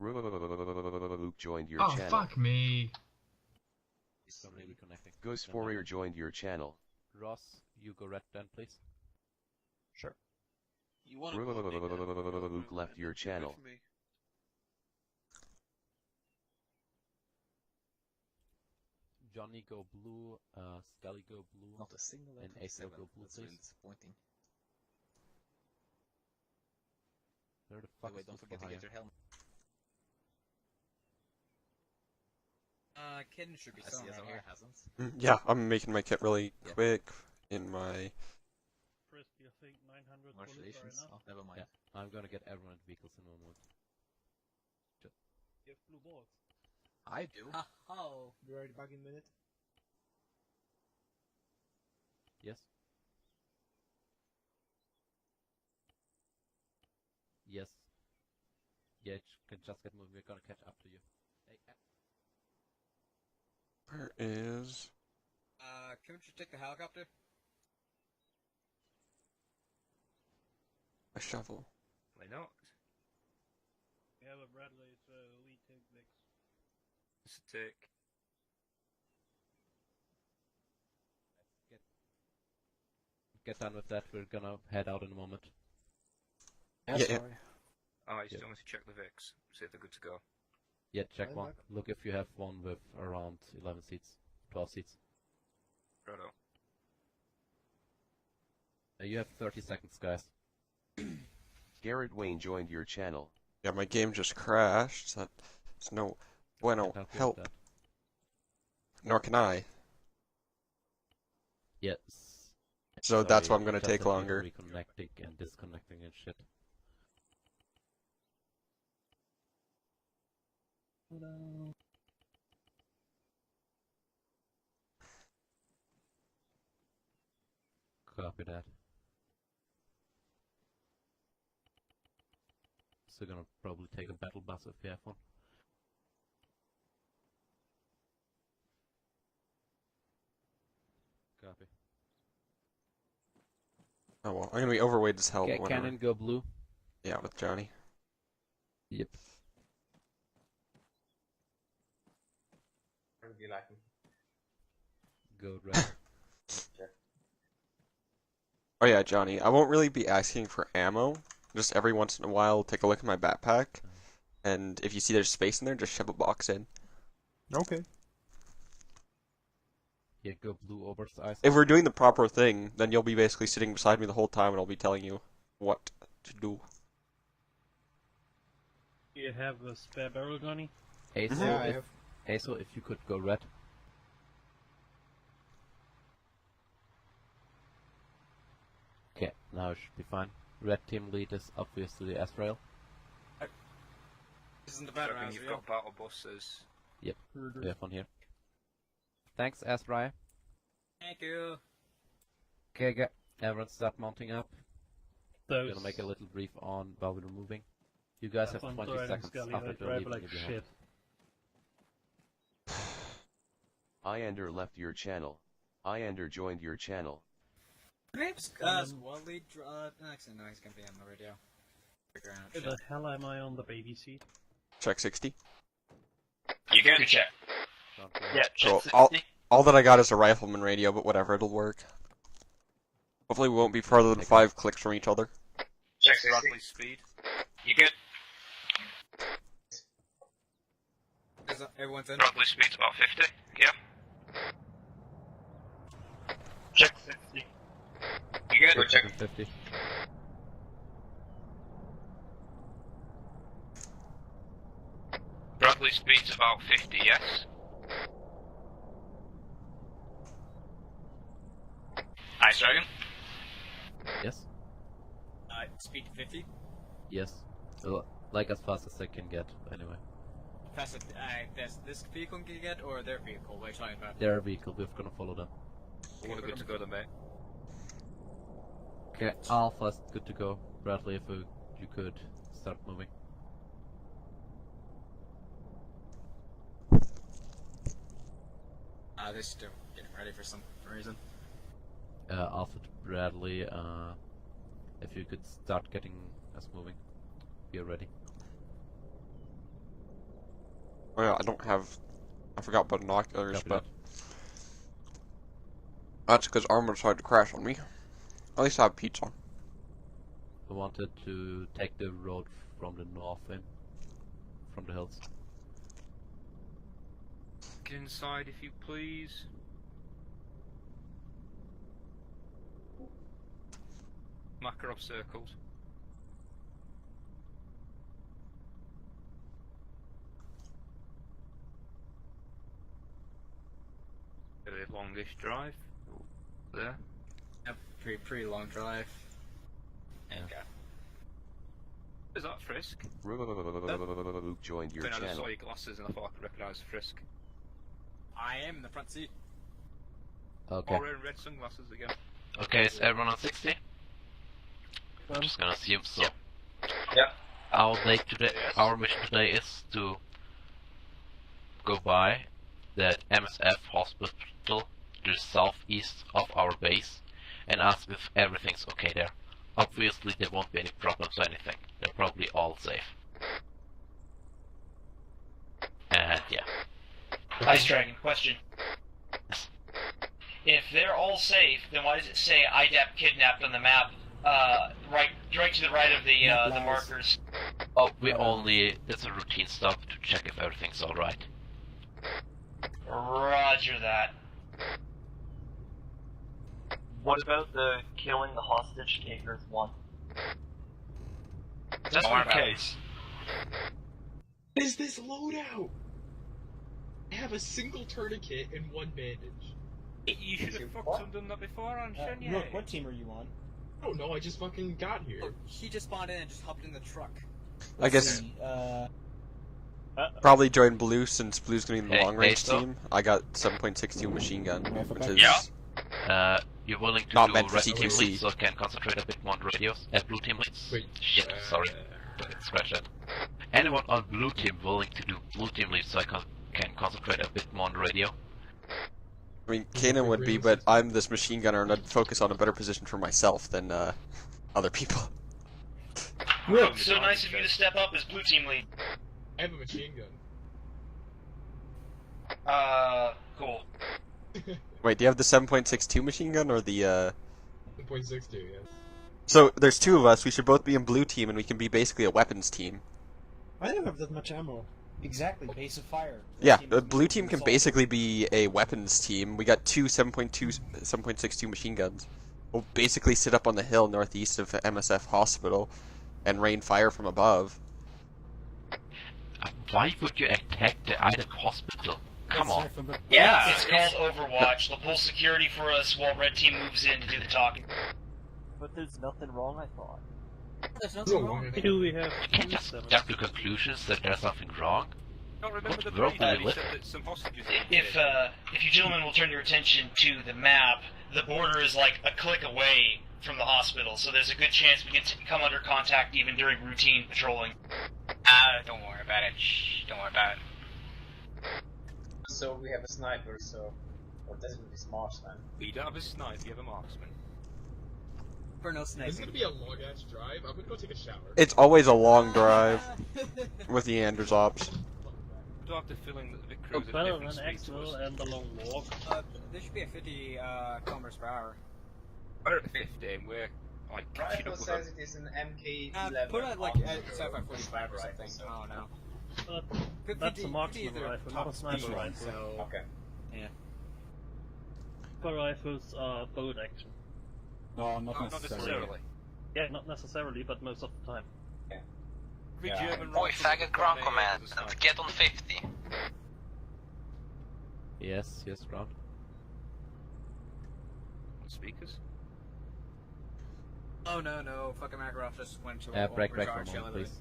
Luke joined your Oh, channel. fuck me. Somebody reconnecting. Ghost Warrior joined your channel. Ross, you go red then, please. Sure. You want Luke left your channel. Johnny go blue, Scully go blue, Not a single and F7. Ace go blue, That's really please. disappointing. Where the By fuck the way, is don't this forget to for get hire? your helmet. Kitten should be I see somewhere as around here here. hasn't. Yeah, I'm making my kit really quick in my... Chris, do you think 900 bullets are Congratulations. enough? Oh, never mind. Yeah, I'm gonna get everyone at vehicles in a moment. You have blue balls. I do. Oh. Be right back in a minute. Yes? Yes. Yeah, you can just get moving, we're gonna catch up to you. Hey, Where is... Can't you take the helicopter? a shovel? Why not? We have a Bradley, so we take Vix. It's a tick. get done with that, we're gonna head out in a moment. Yeah. Sorry. Oh, you still want to check the VIX, see if they're good to go. Yeah, check I'm one. back. Look if you have one with around 11 seats, 12 seats. Righto. You have 30 seconds, guys. Garrett Wayne joined your channel. Yeah, my game just crashed. That's no bueno Can't help. with that. Nor can I. Yes. So that's why I'm Sorry, gonna just take have been longer. Reconnecting and disconnecting and shit. Copy that. So gonna probably take a battle bus if we have one. Copy. Oh well, I'm gonna be overweight as hell. Okay, whenever- cannon go blue. Yeah, with Johnny. Yep. You like him? Go red. Oh yeah, Johnny. I won't really be asking for ammo. Just every once in a while, take a look at my backpack, and if you see there's space in there, just shove a box in. Okay. Yeah, go blue oversized. If we're doing the proper thing, then you'll be basically sitting beside me the whole time, and I'll be telling you what to do. Do you have a spare barrel, Johnny? Aso, Yeah, I if, have. Aso, if you could go red. Okay, now it should be fine. Red team lead is obviously Azrael. Isn't the better Reckon you've got battle buses. Yep, we have one here. Thanks, Azrael. Thank you. Okay, everyone start mounting up. Those. Gonna make a little brief on while we're moving. You guys have 20 seconds Scully, after they they're drive leaving like you behind. shit. Iander left your channel. Iander joined your channel. Perhaps, squad lead, actually, no, he's gonna be on the radio. Figure out Where the hell am I on the baby seat? Check 60. You get a check. Don't worry. Yeah, So check. all that I got is a rifleman radio, but whatever, it'll work. Hopefully we won't be further than 5 clicks from each other. Check Bradley speed. You good? Everyone's in? Bradley speed's about 50. Yeah. Check 50. You good? We're checking 50. Bradley speed's about 50, yes. Ice Dragon? Yes? Speed 50? Yes. Well, like as fast as I can get, anyway. Fast as this vehicle can get, or their vehicle? What are you talking about? Their vehicle, we're gonna follow them. We're good to go then, mate. Okay, Alpha's good to go. Bradley, if you could start moving. They're still getting ready for some reason. Alpha to Bradley, if you could start getting us moving. You're ready. Oh yeah, I forgot binoculars, Copy but that. that's because Armor decided to crash on me. At least I have pizza. I wanted to take the road from the north in, from the hills. Get inside if you please. Makarov circled. A longish drive. There. Yep, pretty long drive. Okay. Is that Frisk? Rook joined your I just channel. saw your glasses and I thought I could recognise Frisk. I am in the front seat. Okay. Oh, wearing red sunglasses again. Okay, is everyone on 60? I'm just gonna assume so. Yep. Our mission today is to go by the MSF hospital to the southeast of our base and ask if everything's okay there. Obviously there won't be any problems or anything. They're probably all safe. And yeah. Ice Dragon, question. If they're all safe, then why does it say IDAP kidnapped on the map, right to the right of the markers? Oh, it's a routine stop to check if everything's alright. Roger that. What about the killing the hostage takers one? Just in case. Is this loadout? I have a single tourniquet and one bandage. You should have fucking done that beforehand, shouldn't you? Rook, what team are you on? I don't know, I just fucking got here. Oh, he just spawned in and just hopped in the truck. I guess See, probably join Blue since Blue's going to be in the Hey, long range so- team. I got 7.62 machine gun, which is Yeah. You're willing to Not do meant for red team CQC. leads so I can concentrate a bit more on radios? Blue team leads? Wait, Shit, sorry. Scratch that. Anyone on blue team willing to do blue team leads so I can concentrate a bit more on radio? I mean, Kanan would be, but I'm this machine gunner and I'd focus on a better position for myself than other people. Rook, so nice of you to step up as blue team lead. I have a machine gun. Cool. Wait, do you have the 7.62 machine gun or the 1.62, yeah. So there's two of us. We should both be in blue team, and we can be basically a weapons team. I don't have that much ammo. Exactly, base of fire. Yeah, the blue team can basically be a weapons team. We got two 7.62 machine guns. We'll basically sit up on the hill northeast of MSF Hospital and rain fire from above. Why would you attack the Ida hospital? Come on. Yeah, it's called Overwatch. They'll pull security for us while red team moves in to do the talking. But there's nothing wrong, I thought. There's nothing wrong. Why do we have You can't just jump to conclusions that there's something wrong. Don't remember What the world brief do we he live said in? that some hostages If you gentlemen will turn your attention to the map, the border is like a click away from the hospital, so there's a good chance we can come under contact even during routine patrolling. Don't worry about it. Shh, don't worry about it. So we have a sniper, so... Or this would be marksman. We don't have a sniper, you have a marksman. For no This is sniping. gonna be a long ass drive. I'm gonna go take a shower. It's always a long drive with the Anders ops. I do have the feeling that the Oh, crews better are than different speeds to Axel us. and the long walk. There should be a 50 kilometers per hour. We're at 50 and we're like catching Rifle up with says them. it is an MK11. Put it like at 7545 or something. So. I don't know. That's a marksman rifle, not a sniper rifle. So Okay. Sniper rifles are bolt action. no, No, not necessarily. Yeah, not necessarily, but most of the time. Every Yeah. German Boy, rifle faggot with ground a command, is a sniper. get on 50. Yes, ground. Speakers? Oh no, fucking Makarov just went to Break for a recharge, moment, yeah, please.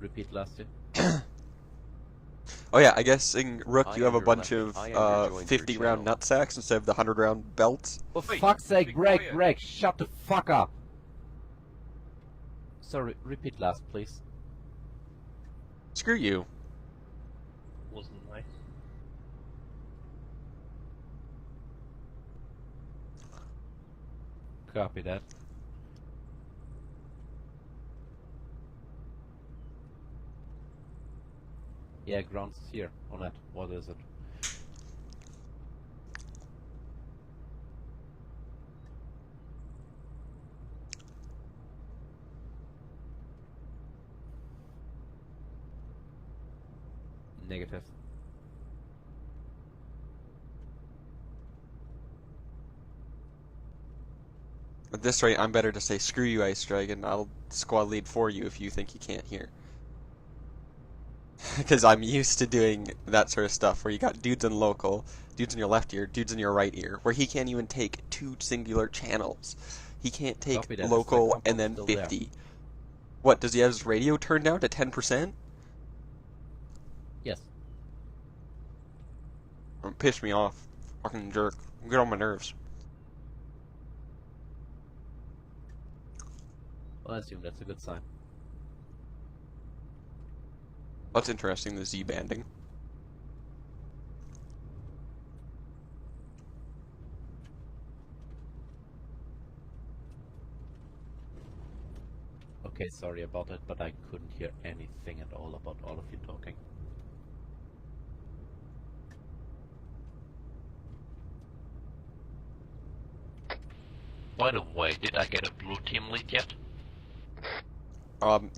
Repeat last year. Oh yeah, I guess in Rook you have a Iander bunch left. of Iander joined 50 your round channel. nutsacks instead of the 100 round belts. For Wait, fuck's sake, be Greg, quiet. shut the fuck up! Sorry, repeat last, please. Screw you. Wasn't nice. Copy that. Yeah, ground's here on it. What is it? Negative. At this rate, I'm better to say screw you, Ice Dragon. I'll squad lead for you if you think you can't hear. Because I'm used to doing that sort of stuff where you got dudes in local, dudes in your left ear, dudes in your right ear, where he can't even take 2 singular channels. He can't take Copy that. local It's like and then still 50. there. What, does he have his radio turned down to 10%? Yes. Piss me off. Fucking jerk. Get on my nerves. Well, I assume that's a good sign. That's interesting, the Z banding. Okay, sorry about it, but I couldn't hear anything at all about all of you talking. By the way, did I get a blue team lead yet?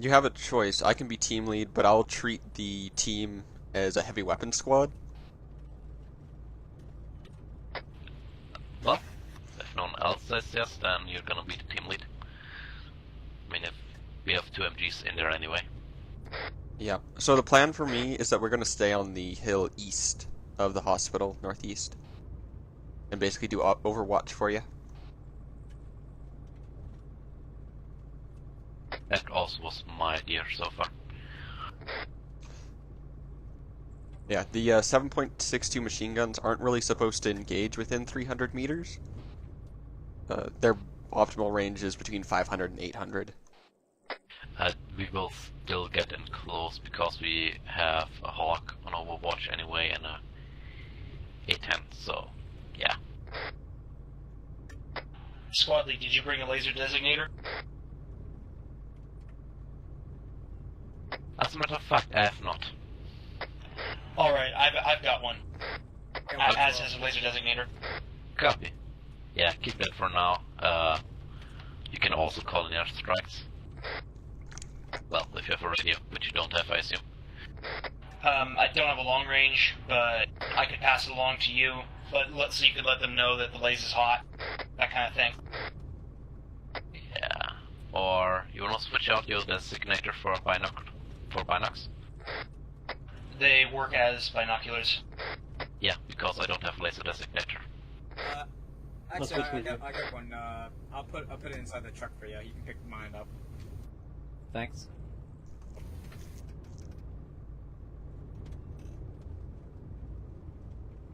You have a choice. I can be team lead, but I'll treat the team as a heavy weapons squad. Well, if no one else says yes, then you're gonna be the team lead. I mean, if we have 2 MGs in there anyway. Yeah. So the plan for me is that we're gonna stay on the hill east of the hospital, northeast, and basically do overwatch for you. That also was my idea so far. Yeah, the 7.62 machine guns aren't really supposed to engage within 300 meters. Their optimal range is between 500 and 800. We will still get in close because we have a Hawk on Overwatch anyway and a A10, so yeah. Squad lead, did you bring a laser designator? As a matter of fact, I have not. Alright, I've got one. As has a laser designator. Copy. Yeah, keep that for now. You can also call in airstrikes. Well, if you have a radio, which you don't have, I assume. I don't have a long range, but I could pass it along to you. So you could let them know that the laser's hot. That kind of thing. Yeah. Or you wanna switch out your designator for binocs? They work as binoculars. Yeah, because I don't have a laser designator. Actually, I got one. I'll put it inside the truck for you. You can pick mine up. Thanks.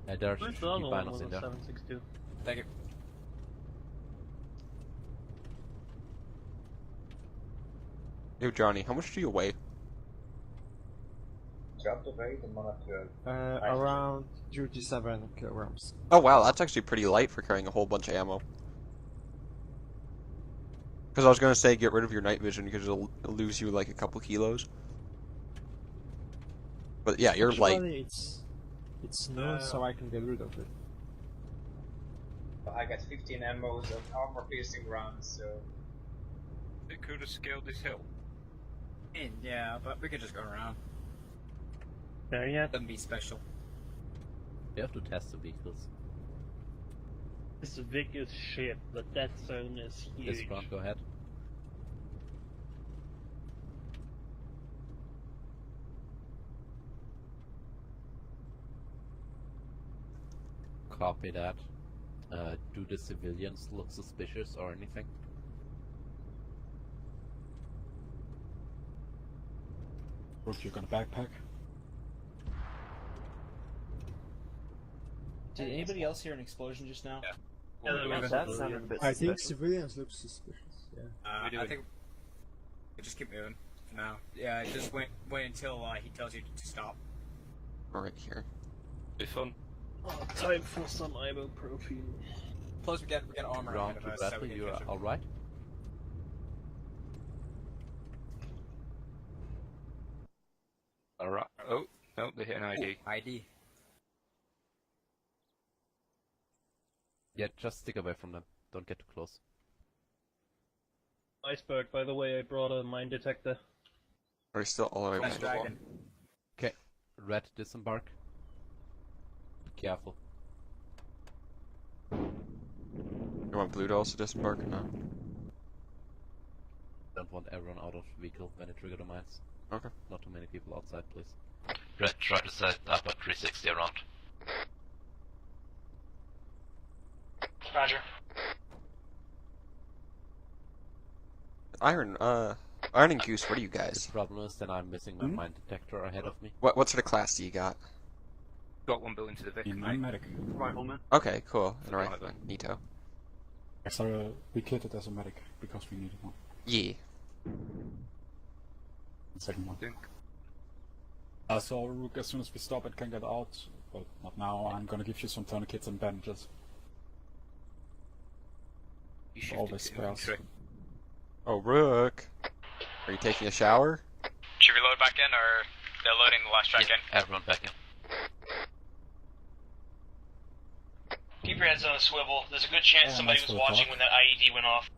There should Where's be the other one binos with in the there. 762? Thank you. Yo, Johnny, how much do you weigh? Around 37 kilograms. Oh wow, that's actually pretty light for carrying a whole bunch of ammo. Because I was gonna say get rid of your night vision because it'll lose you like a couple kilos. But yeah, you're light. Actually, it's noon, so I can get rid of it. I got 15 ammos of armor-piercing rounds, so... They could have scaled this hill. Yeah, but we could just go around. There yet? Doesn't be special. We have to test the vehicles. This Vic is shit, but that zone is huge. This front, go ahead. Copy that. Do the civilians look suspicious or anything? Brooke, you got a backpack? Did anybody else hear an explosion just now? Yeah, That sounded a bit I think suspicious. civilians look suspicious, yeah. I think... Just keep moving for now. Yeah, just wait until he tells you to stop. Right here. Be fun. Oh, time for some ibuprofen. Plus, we get armor Round ahead to of us, so Bradley, we you can are catch up. alright? Alright. Oh, Nope, they hit an ID. ID. Yeah, just stick away from them. Don't get too close. Iceberg, by the way, I brought a mine detector. Are we still all the way Nice back? dragon. Okay, red disembark. Be careful. You want blue to also disembark or not? Don't want everyone out of vehicle when it trigger the mines. Okay. Not too many people outside, please. Red, try to set up a 360 around. Roger. Iron and Goose, what are you guys? The problem is that I'm missing my mine detector ahead of me. What sort of class do you got? Got one built into the Vic. I'm medic. Rifleman. Okay, cool. And a rifleman. Neato. So we killed it as a medic because we needed one. Yeah. The second one. Think. So Rook, as soon as we stop it can get out, but not now. I'm gonna give you some tourniquets and bandages. You shifted Always to spares. infantry. Oh, Rook. Are you taking a shower? Should we load back in, or they're loading the last track in? Everyone back in. Keep your heads on a swivel. There's a good chance Yeah, somebody nice was little watching talk. when that IED went off.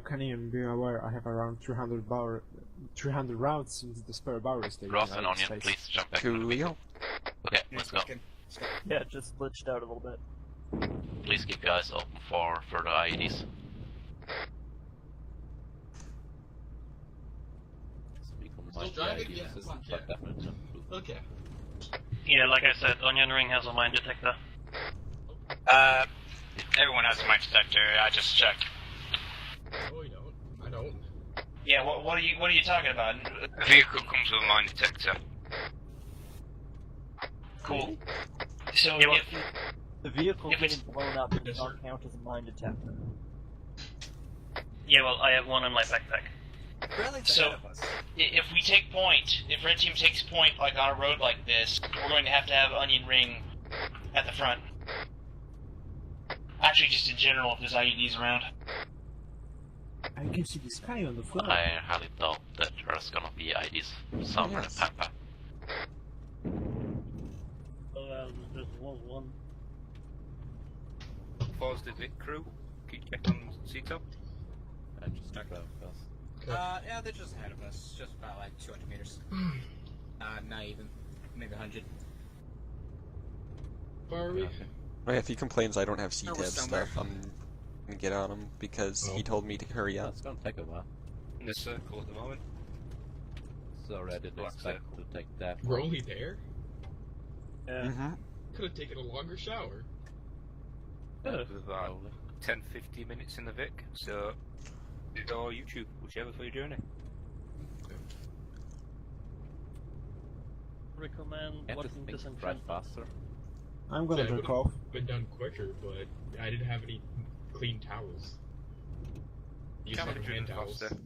Can you be aware I have around 300 rounds in the spare barrel station. Ross and Onion, please jump back. Coolio. Okay, let's go. Yeah, it just glitched out a little bit. Please keep your eyes open for further IEDs. Speak on Still my driving? ID Yeah, system, yeah. but definitely not blue. Okay. Yeah, like I said, Onion Ring has a mine detector. Everyone has a mine detector, I just checked. No, you don't. I don't. Yeah, what are you talking about? The vehicle comes with a mine detector. Cool. So Yeah, well, if the vehicle if it's- getting blown up does not count as a mine detector. Yeah, well, I have one in my backpack. Bradley's So- ahead of us. if we take point, if Red Team takes point like on a road like this, we're going to have Onion Ring at the front. Actually, just in general, if there's IEDs around. I can see the sky on the floor. I highly doubt that there's gonna be IEDs somewhere Yes. in Pampa. There's one. Pause the Vic crew. Keep checking on C-top. I just drive fast. Yeah, they're just ahead of us. Just about like 200 meters. Not even. Maybe 100. Where are we? Okay. Right, if he complains I don't have we're C-tab somewhere. stuff, I'm gonna get on him because he told me to hurry Yeah, up. it's gonna take a while. In the circle at the moment. So I didn't Black expect circle. to take that. We're only there? Yeah. Mm-hmm. Could have taken a longer shower. With about Probably. 10-15 minutes in the Vic, so or YouTube, whichever for your journey. Recommend Can't watching just make this it drive faster. I'm gonna Yeah, jerk off. Been done quicker, but I didn't have any clean towels. Use Can't my be hand driven towels. faster.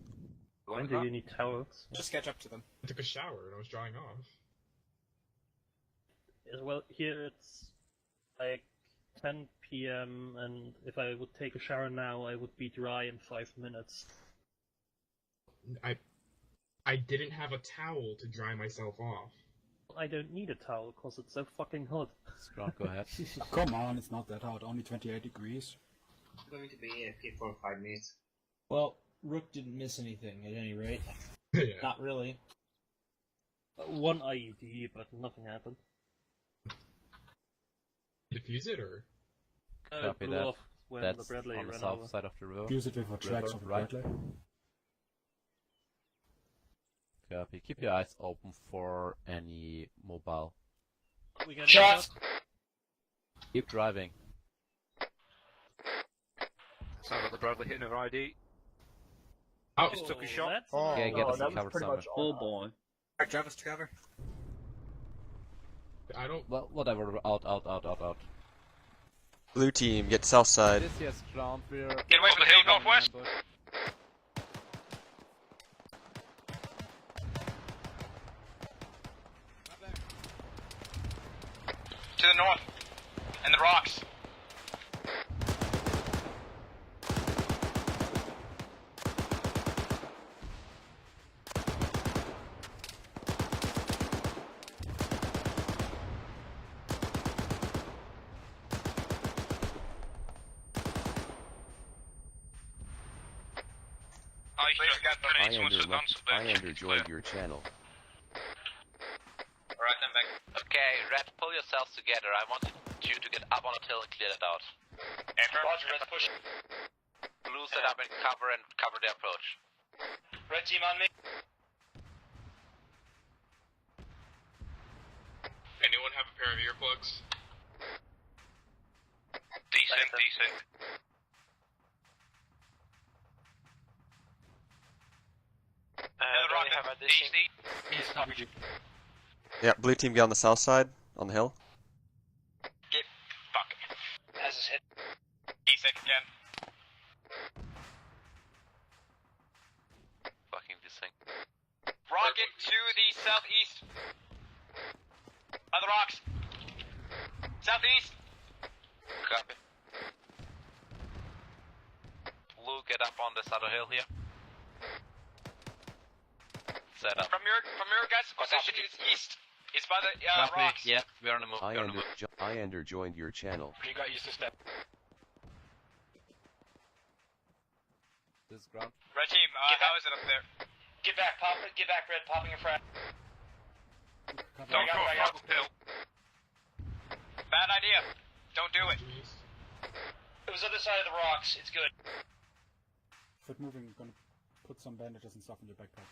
When do you need towels? Just catch up to them. I took a shower and I was drying off. As well, here it's like 10 p.m. and if I would take a shower now, I would be dry in 5 minutes. I didn't have a towel to dry myself off. I don't need a towel because it's so fucking hot. Scrap, go ahead. Come on, it's not that hot. Only 28 degrees. I'm going to be AFK for 5 minutes. Well, Rook didn't miss anything at any rate. Yeah. Not really. One IED, but nothing happened. Defuse it or? Copy blew that. off when That's the Bradley on the ran south over. side of the river. Use it with what tracks of the right. Bradley. Copy. Keep your eyes open for any mobile. We get Shots! Keep driving. Sounds like the Bradley hitting her ID. Oh, Just took a shot. That's Okay, get Oh, us that was covered pretty somewhere. much all. boy. Alright, drive us to cover. I don't. Well, whatever. Out. Blue team, get south side. This year's ground, we're... Get away from the hill, northwest! To the north. And the rocks. Iander joined your channel. Alright, I'm back. Okay, Red, pull yourselves together. I want you to get up on the hill and clear that out. Roger, Red, push. Blue set up and cover the approach. Red team on me. Anyone have a pair of earplugs? Decent. Yeah, blue team get on the south side, on the hill. Get fuck. Has his hit. Decent again. Fucking this thing. Rocket to the southeast. By the rocks. Southeast. Copy. Blue, get up on this other hill here. Set up. From your guys' position is east. It's by the Copy. rocks. Yeah, we're on the move. We're on the move. Iander joined your channel. You got used to step. This is ground. Red team, how is it up there? Get back, Red, popping a frag. Don't go up hill. Bad idea. Don't do it. It was other side of the rocks, it's good. Foot moving, gonna put some bandages and stuff in your backpack.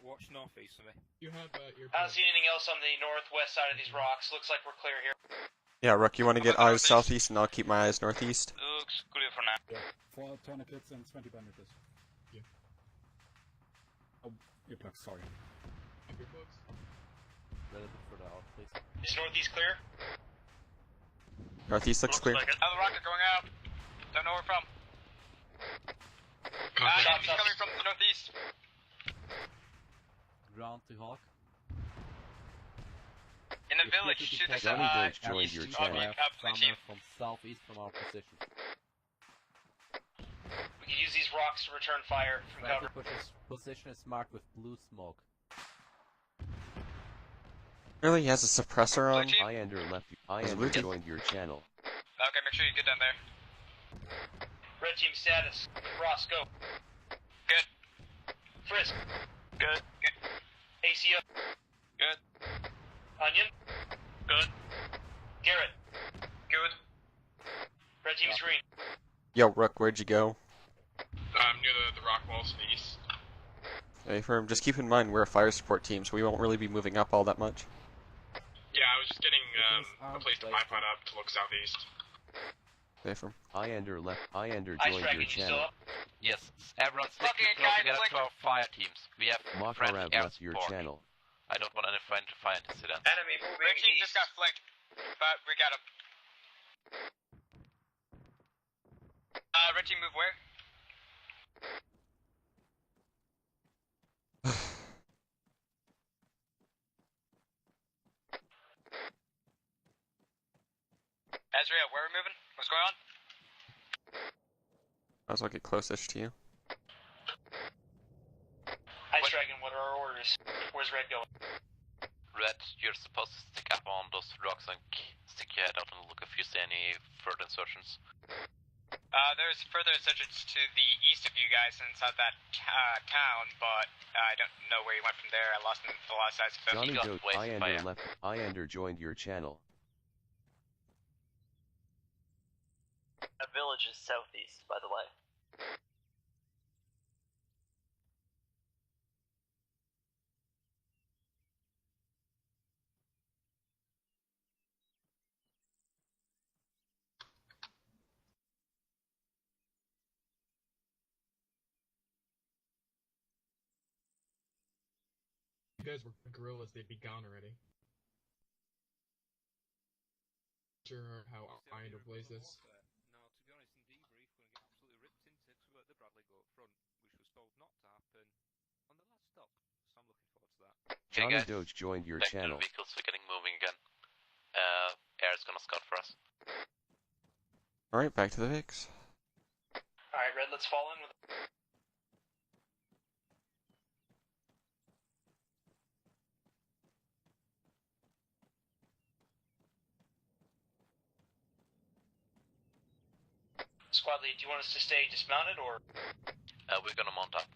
Watch northeast for me. You have I don't see anything else on the northwest side of these rocks. Looks like we're clear here. Yeah, Rook, you want to get eyes southeast and I'll keep my eyes northeast? Looks clear for now. Yeah. 4 tourniquets and 20 bandages. Yeah. Oh, earplugs, sorry. Earplugs? A little bit further out, please. Is northeast clear? Northeast looks clear. Another rocket going out. Don't know where from. Enemies coming from the northeast. Ground to Hawk. In the village to the Johnny Doge joined your channel. Somewhere from southeast from our position. We can use these rocks to return fire from Red cover. position is marked with blue smoke. Really, he has a suppressor on? Iander joined your channel. Okay, make sure you get down there. Red team status. Ross, go. Good. Frisk. Good. ACO. Good. Onion. Good. Garrett. Good. Red team's green. Yo, Rook, where'd you go? Near the rock walls to the east. Hey, firm, just keep in mind we're a fire support team, so we won't really be moving up all that much. Yeah, I was just getting a place to pipeline up to look southeast. Hey, firm. Iander joined your channel. Yes, everyone stick together to our fire teams. We have friendly Makarab air left your support. channel. I don't want any friendly fire incidents. Enemy moving. Red team just got flanked, but we got him. Red team move where? Ezra, where are we moving? What's going on? Might as well get close-ish to you. Ice Dragon, what are our orders? Where's Red going? Red, you're supposed to stick up on those rocks and stick your head out and look if you see any further insurgents. There's further insurgents to the east of you guys inside that town, but I don't know where he went from there. I lost him the last size of him. Johnny Doge, Iander joined your channel. A village is southeast, by the way. If you guys were guerrillas, they'd be gone already. Sure how Iander plays this. No, to be honest, in debrief, we're going to get absolutely ripped into because we got the Bradley go up front, which was told not to happen on the last stop. So I'm looking forward to that. Johnny Doge joined your Back channel. to the vehicles, we're getting moving again. Air is gonna scout for us. Alright, back to the Vix. Alright, Red, let's fall in with. Squad lead, do you want us to stay dismounted or? We're gonna mount up.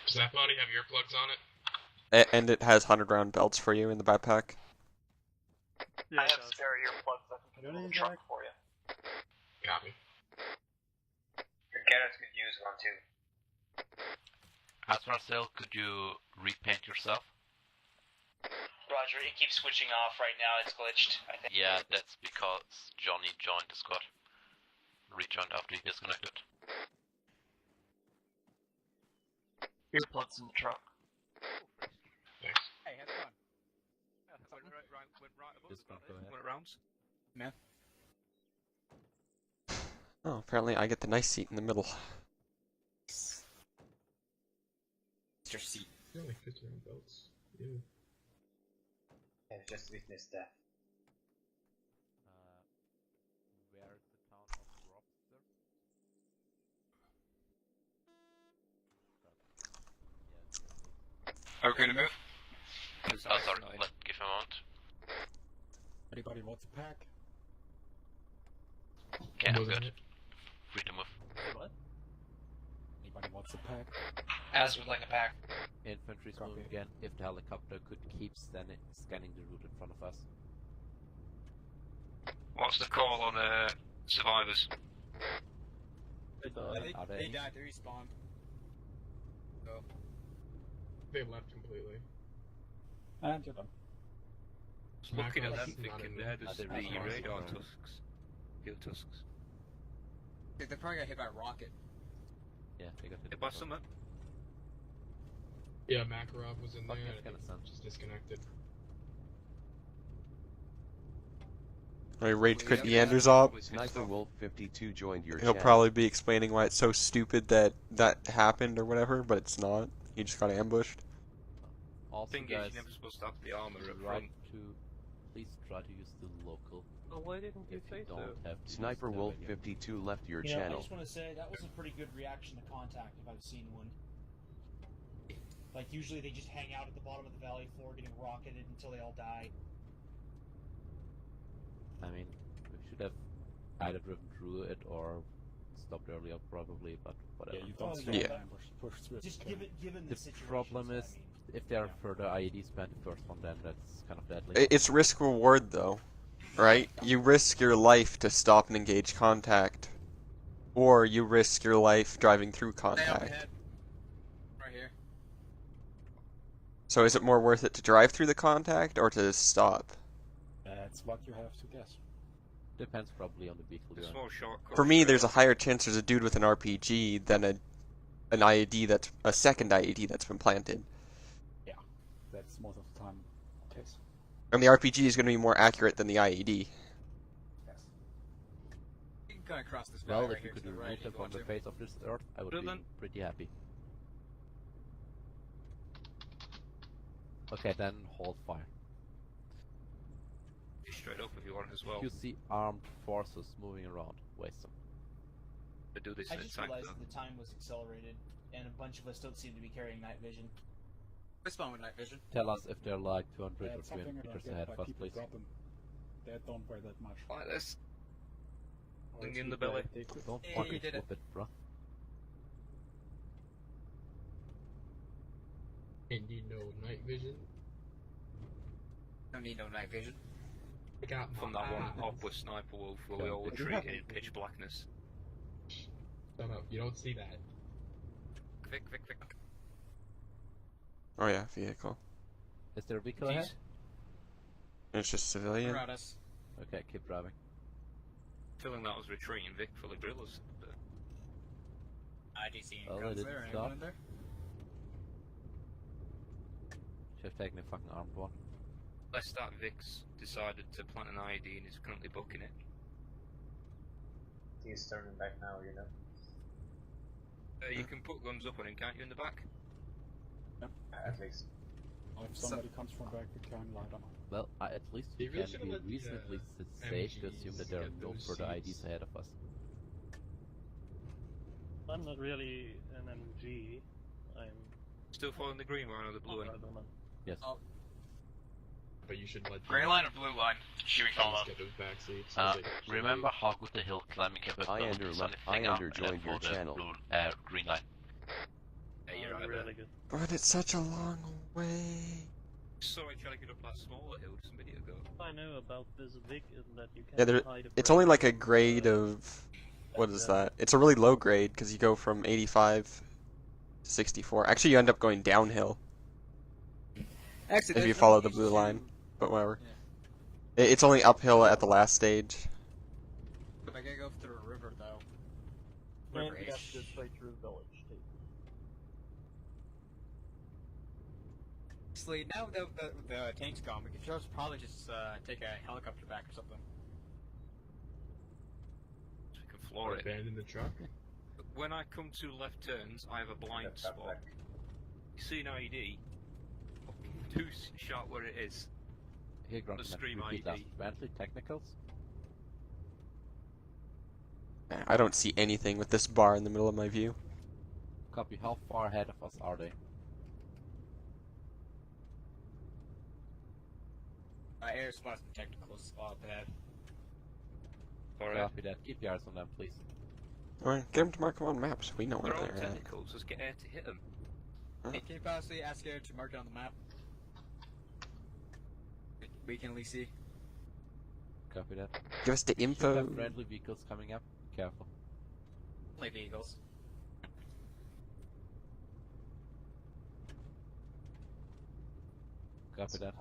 Does that body have earplugs on it? And it has 100-round belts for you in the backpack. Yeah, I have spare earplugs I can put in the truck for you. Copy. Your Garrett's could use one too. Asmarcel, could you repaint yourself? Roger, it keeps switching off right now, it's glitched, I think. Yeah, that's because Johnny joined the squad. Rejoined after he disconnected. Earplugs in the truck. Thanks. Hey, how's it going? Went right above Just the go ahead. went around. Man. Oh, apparently I get the nice seat in the middle. It's your seat. You only 50-round belts. Yeah. I've just witnessed that. Where is the town of Robster? Okay to move? Oh, sorry, give him a moment. Anybody wants a pack? Okay, I'm good. Free to move. What? Anybody wants a pack? As would like a pack. Infantry's moving again. If the helicopter could keep scanning the route in front of us. What's the call on survivors? They died, they respawned. So. They left completely. And you're done. Looking at them, Not thinking in they're there. just the radar tusks. Kill tusks. They probably got hit by a rocket. Yeah, they got Hit by something. Yeah, Makarov was in there. Fucking I think Afghanistan. just disconnected. Alright, Rage Quit Iander up. Sniper Wolf 52 joined your He'll channel. probably be explaining why it's so stupid that that happened or whatever, but it's not. He just got ambushed. Also, Thing is, guys, you're never supposed to have the armor up try front. to please try to use the local. Oh, why didn't you If say you so? don't have to Sniper use the Wolf radio. 52 left your You know, I channel. just want to say that was a pretty good reaction to contact if I've seen one. Like, usually they just hang out at the bottom of the valley floor getting rocketed until they all die. I mean, we should have either driven through it or stopped earlier, probably, but whatever. Yeah, you don't Oh, stop yeah. the ambush. Push through. Just given the The situation. problem is, I mean, if there are further IEDs behind the first one, then that's kind of deadly. It's risk reward though, right? You risk your life to stop and engage contact, or you risk your life driving through Stay contact. overhead. Right here. So is it more worth it to drive through the contact or to stop? That's what you have to guess. Depends probably on the vehicle The you're in. small shortcut. For me, there's a higher chance there's a dude with an RPG than an IED that's a second IED that's been planted. Yeah, that's most of the time the case. And the RPG is going to be more accurate than the IED. Yes. You can kind of cross this valley Well, right if you here could to the remove right. them if you from want the to. face of this earth, I would be Dylan. pretty happy. Okay, then hold fire. Straight up if you want as well. If you see armed forces moving around, waste them. They do this I in a just tank realized though. the time was accelerated, and a bunch of us don't seem to be carrying night vision. Respawn with night vision. Tell us if they're like 200 Yeah, or it's something 300 I don't meters get ahead why of us, people please. drop them. They don't weigh that much. Like this. Or Thing it's in the people belly. that take it. Don't Yeah, fucking you did it. flip it, bro. And you know night vision. Don't need no night vision. I got From my that one eyes. off with Sniper Wolf where we Okay. all Did you retreated have- in pitch blackness. Shut up, you don't see that. Vic. Oh yeah, vehicle. Is there a vehicle ahead? It's just civilian. Around us. Okay, keep driving. Feeling that was retreating Vic full of drillers. But I do see Well, any they guns there. didn't Anyone stop. in there? Should have taken a fucking armed one. lest that Vic's decided to plant an IED and is currently booking it. He's turning back now, you know. You can put guns up on him, can't you, in the back? Yep. At least. If somebody comes from back, we can light them up. Well, at least They we really can should've be let the, reasonably safe to assume that there are MGs no get further those IDs seats. ahead of us. I'm not really an MG. I'm Still following the green one or the blue one? Radoma. Yes. Oh. but you should let Grey line or blue line? Should we follow? get those back seats. Remember how good the hill climbing capabilities Iander Iander joined your for the channel. blue, green line. Yeah, you're right really there. good. But it's such a long way. So I tried to get up that smaller hill just a minute ago. I know about this Vic is that you Yeah, can hide it's only like a grade of... What is that? It's a really low grade, because you go from 85 to 64. Actually, you end up going downhill. Actually, If you follow the blue line. But whatever. Yeah. It's only uphill at the last stage. I gotta go through a river, though. And River you have H. to go straight through the village, too. Actually, now the tank's gone, we could just probably just take a helicopter back or something. So we can floor it. Abandon the truck? When I come to left turns, I have a blind spot. You see an ID, too sharp where it is. Here, Grunt, The stream repeat ID. that. Bentley technicals? I don't see anything with this bar in the middle of my view. Copy, how far ahead of us are they? Air spots and technical spot ahead. Copy that. Keep your eyes on them, please. Alright, get them to mark them on maps. We know where They're all they're at. technicals, just get air to hit them. Hey, can you possibly ask Air to mark it on the map? We can at least see. Copy that. Give us the You info. have friendly vehicles coming up. Careful. Only vehicles. Copy that.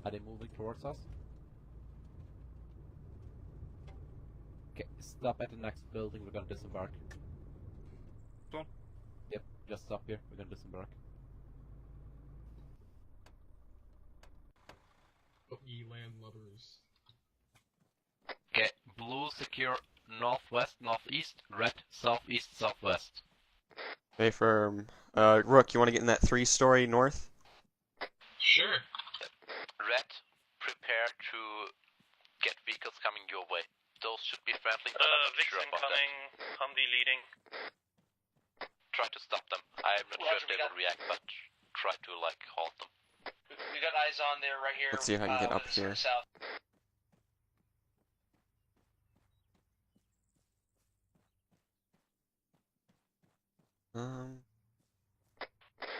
Are they moving towards us? Okay, stop at the next building, we're gonna disembark. Go on. Yep, just stop here, we're gonna disembark. Oh, ye land lubbers. Okay, blue secure northwest, northeast, red southeast, southwest. Stay firm. Rook, you want to get in that 3-story north? Sure. Red, prepare to get vehicles coming your way. Those should be friendly. Vixen coming, Humvee leading. Try to stop them. I'm not sure if they will react, but try to like halt them. We got eyes on there right here. Let's see if I can get up here. South.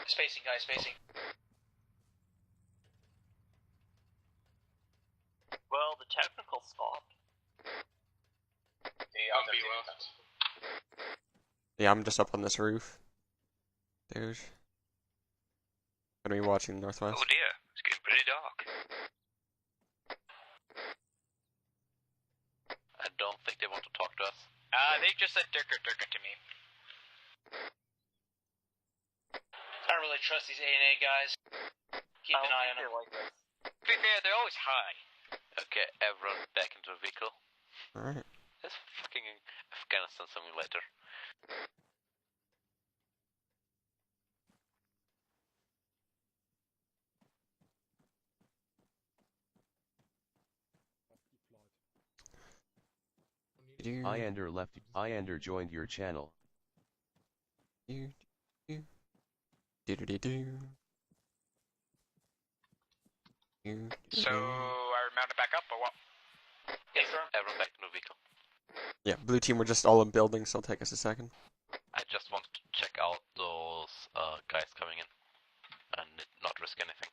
Spacing, guys, spacing. Well, the technical stopped. left. Yeah, I'm just up on this roof. There's... Gonna be watching northwest. Oh dear, it's getting pretty dark. I don't think they want to talk to us. They just said Dirker to me. I don't really trust these A&A guys. Keep an eye on them. Like this. To be fair, they're always high. Okay, everyone back into the vehicle. Alright. It's fucking Afghanistan simulator. Iander joined your channel. Do do do do. So, are we mounted back up or what? Yes, everyone back into the vehicle. Yeah, blue team, we're just all in buildings, so it'll take us a second. I just wanted to check out those guys coming in and not risk anything.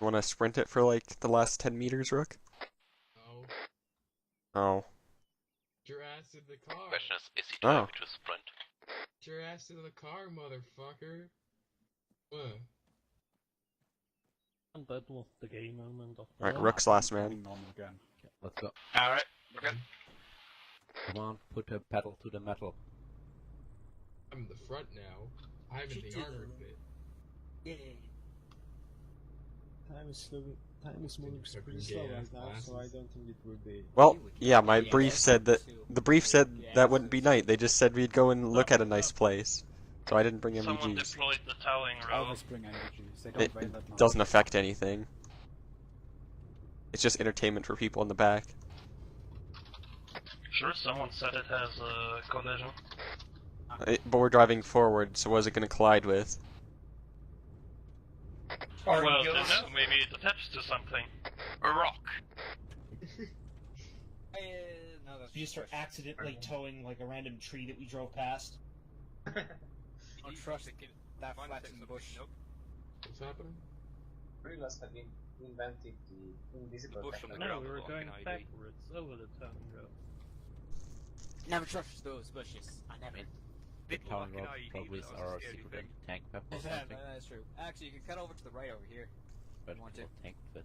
You wanna sprint it for like the last 10 meters, Rook? No. Oh. Get your ass in the car. Question is he too happy to sprint? Get your ass in the car, motherfucker. What? And that was the game moment of Alright, Rook's last man. On again. Okay, let's go. Alright, we're good. Come on, put a pedal to the metal. I'm in the front now. I'm in the armored bit. Yay. Time is moving pretty slow right now, so I don't think it would be. Well, yeah, my brief said that that wouldn't be night. They just said we'd go and look at a nice place. So I didn't bring Someone MVGs. deployed the towing row. Always bring MVGs. They don't It weigh that much. doesn't affect anything. It's just entertainment for people in the back. sure someone said it has a collision. But we're driving forward, so what is it going to collide with? Well, I don't know, maybe it attached to something. A rock. No, that's You just start accidentally towing like a random tree that we drove past. Don't trust that flat in the bush. What's happening? Gorillas have invented the invisible No, we were going backwards over the town road. Never trust those bushes. I never. The town road probably is our secret tank weapon or Yeah, something. that's true. Actually, you can cut over to the right over here. But Want to? tank fit.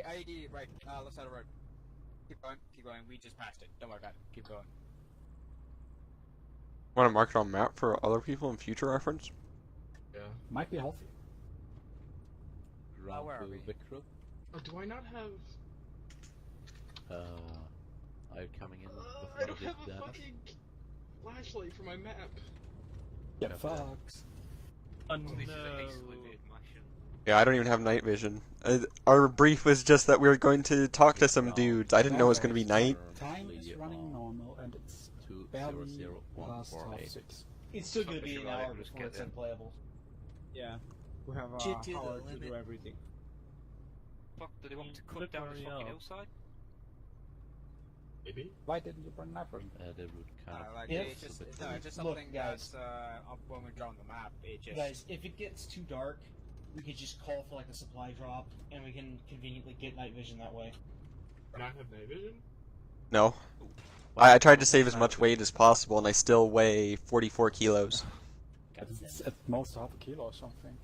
IED, right, left side of the road. Keep going, we just passed it. Don't worry about it. Keep going. Want to mark it on map for other people in future reference? Yeah. Might be healthy. Round where are to we? Vicro. Oh, do I not have... Are you coming in with I don't one have of a these fucking flashlight for my map. Yeah, fucks. Oh This is a no. hastily made mission. Yeah, I don't even have night vision. Our brief was just that we were going to talk to some dudes. I didn't know it was going to be night. Time is running normal and it's barely past half 6. It's still gonna be an Right, hour just before get it's in. unplayable. Yeah. We have a Shit to the hour to limit. do everything. Fuck, do they want me to cut Look down where this we fucking are. hillside? Maybe? Why didn't you bring knife? The route kind of Like, If- it's just, it's a no, bit it's just Look, something guys. that's, up when we draw on the map, it just... Guys, if it gets too dark, we could just call for like a supply drop, and we can conveniently get night vision that way. Not have night vision? No. I tried to save as much weight as possible, and I still weigh 44 kilos. It's at most half a kilo or something.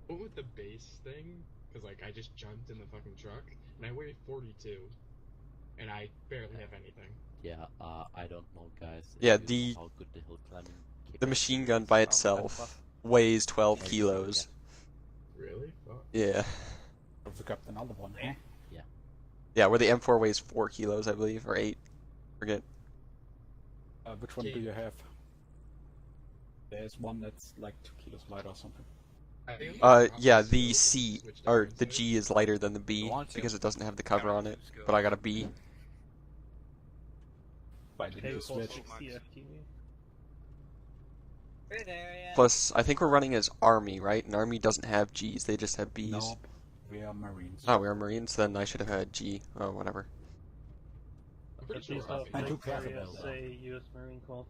What with the base thing? Because, like, I just jumped in the fucking truck, and I weigh 42. And I barely have anything. Yeah, I don't know, guys. Yeah, if you know how good the hill climbing the machine gun by itself weighs 12 kilos. Really? Fuck. Yeah. I've got another one, huh? Yeah. Yeah, where the M4 weighs 4 kilos, I believe, or 8. Forget. Which one do you have? There's one that's like 2 kilos light or something. Yeah, the C, or the G is lighter than the B, because it doesn't have the cover on it, but I got a B. Why didn't you switch? Plus, I think we're running as Army, right? And Army doesn't have Gs, they just have Bs. Nope. We are Marines. Oh, we are Marines? Then I should have had G. Oh, whatever. At least our I do base care area about that. say US Marine Corps.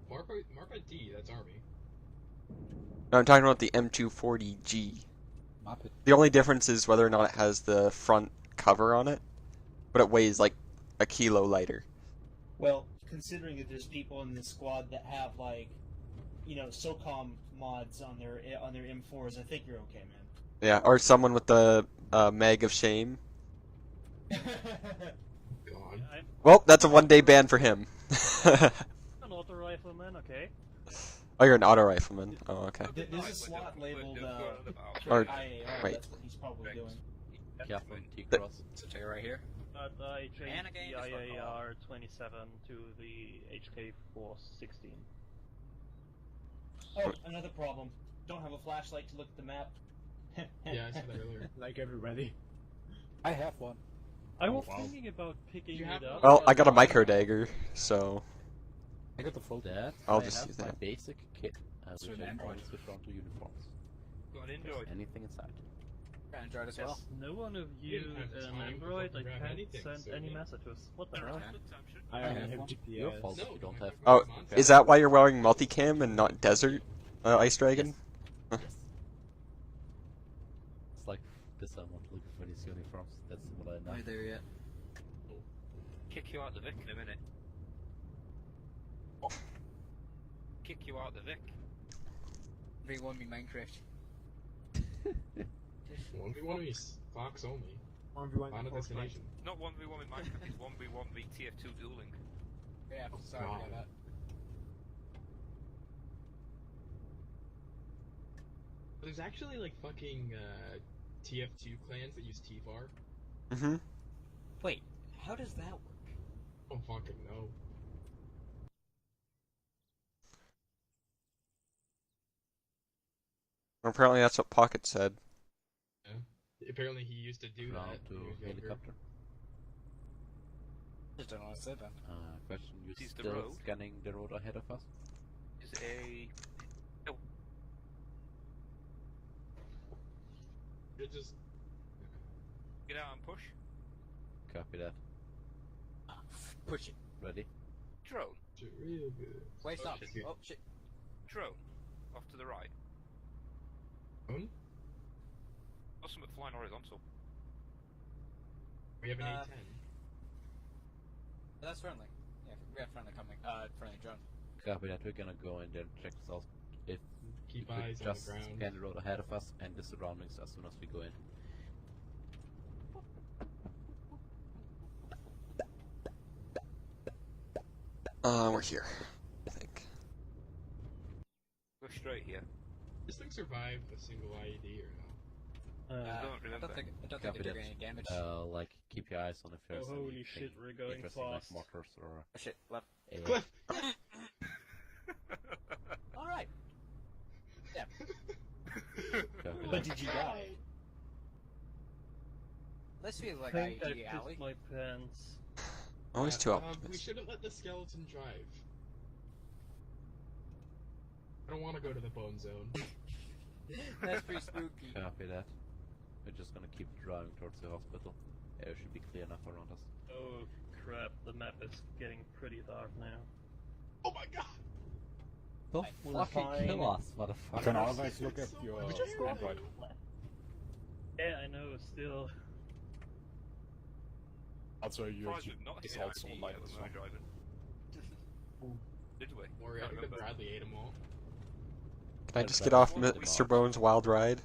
Mark by D, that's Army. No, I'm talking about the M240G. Muppet. The only difference is whether or not it has the front cover on it, but it weighs like a kilo lighter. Well, considering that there's people in this squad that have like, you know, SOCOM mods on their M4s, I think you're okay, man. Yeah, or someone with the Mag of Shame. God. Well, that's a 1-day ban for him. An auto rifleman, okay. Oh, you're an auto rifleman. Oh, okay. There's a slot labeled Or- IAR, right. that's what he's probably doing. Careful, T-cross. So take it right here. But I changed And again, the this one. IAR 27 to the HK 416. Oh, another problem. Don't have a flashlight to look at the map. Yeah, I said that earlier. Like everybody. I have one. I was thinking about picking You have it up. Well, I got a micro dagger, so I got the full That I'll I just have use my that. basic kit, So which an I Android. can switch on to uniforms. Got an Android. Anything inside. Android as well. Yes, no one of You you didn't have an time to Android, I fucking grab can't anything, send so any yeah. messages. What the hell? I I only have have one. Your GPS. fault if you don't have. Oh, is that why you're wearing multicam and not desert Ice Dragon? Yes. It's like this. I'm not looking for these uniforms. That's what I know. Not there yet. Kick you out the Vic in a minute. Kick you out the Vic. V1 me Minecraft. 1v1 me, Fox only. 1v1 Final Fortnite. destination. Not 1v1 in Minecraft, it's 1v1 v TF2 dueling. Yeah, sorry God. about that. There's actually like fucking TF2 clans that use TFAR. Mm-hmm. Wait, how does that work? I don't fucking know. Apparently that's what Pocket said. Yeah. Apparently he used to do Round that. to when he was younger. helicopter. Just don't know what I said then. Question, you Is the still road? scanning the road ahead of us? Is it a... Oh, It just get out and push. Copy that. Push it. Ready? Drone. real good. Wait, stop. shit. Oh, shit. Drone. Off to the right. Or something flying horizontal. We have an A10. That's friendly. Yeah, we have friendly coming. Friendly drone. Copy that. We're gonna go in there and check this out. If Keep you could eyes on the just ground. scan the road ahead of us and the surroundings as soon as we go in. We're here, I think. Go straight here. This thing survived a single IED or no? I don't remember. I don't think Copy it took that. any damage. Like, keep your eyes on if there's holy anything shit, we're going interesting, like fast. mortars or... Oh shit, left. Cliff! Alright. Yeah. Copy But that. did you die? This feels like I think I IED alley. pissed my pants. Always too We optimistic. shouldn't let the skeleton drive. I don't want to go to the bone zone. That's pretty spooky. Copy that. We're just gonna keep driving towards the hospital. Air should be clear enough around us. Oh crap, the map is getting pretty dark now. Oh my god! Don't We're fucking fine. kill us, You motherfucker. can always look at your Android. Yeah, I know, still. Also, your Surprised we've not hit is an also IED like yet when we were driving. Did we? Or I Can't think that remember. Bradley ate them all. Can I just get off That's Mr. Bones' wild ride?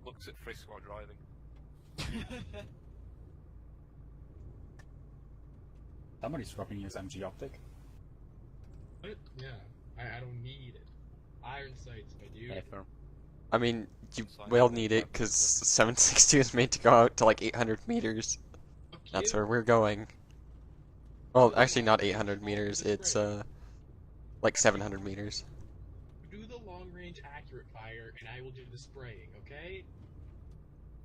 Looks at Frisk while driving. Somebody's dropping his MG optic. What? Yeah. I don't need it. Iron sights, my dude. Hey, firm. I mean, you will need it because 762 is made to go out to like 800 meters. That's where we're going. Well, actually not 800 meters, it's like 700 meters. Do the long range accurate fire, and I will do the spraying, okay?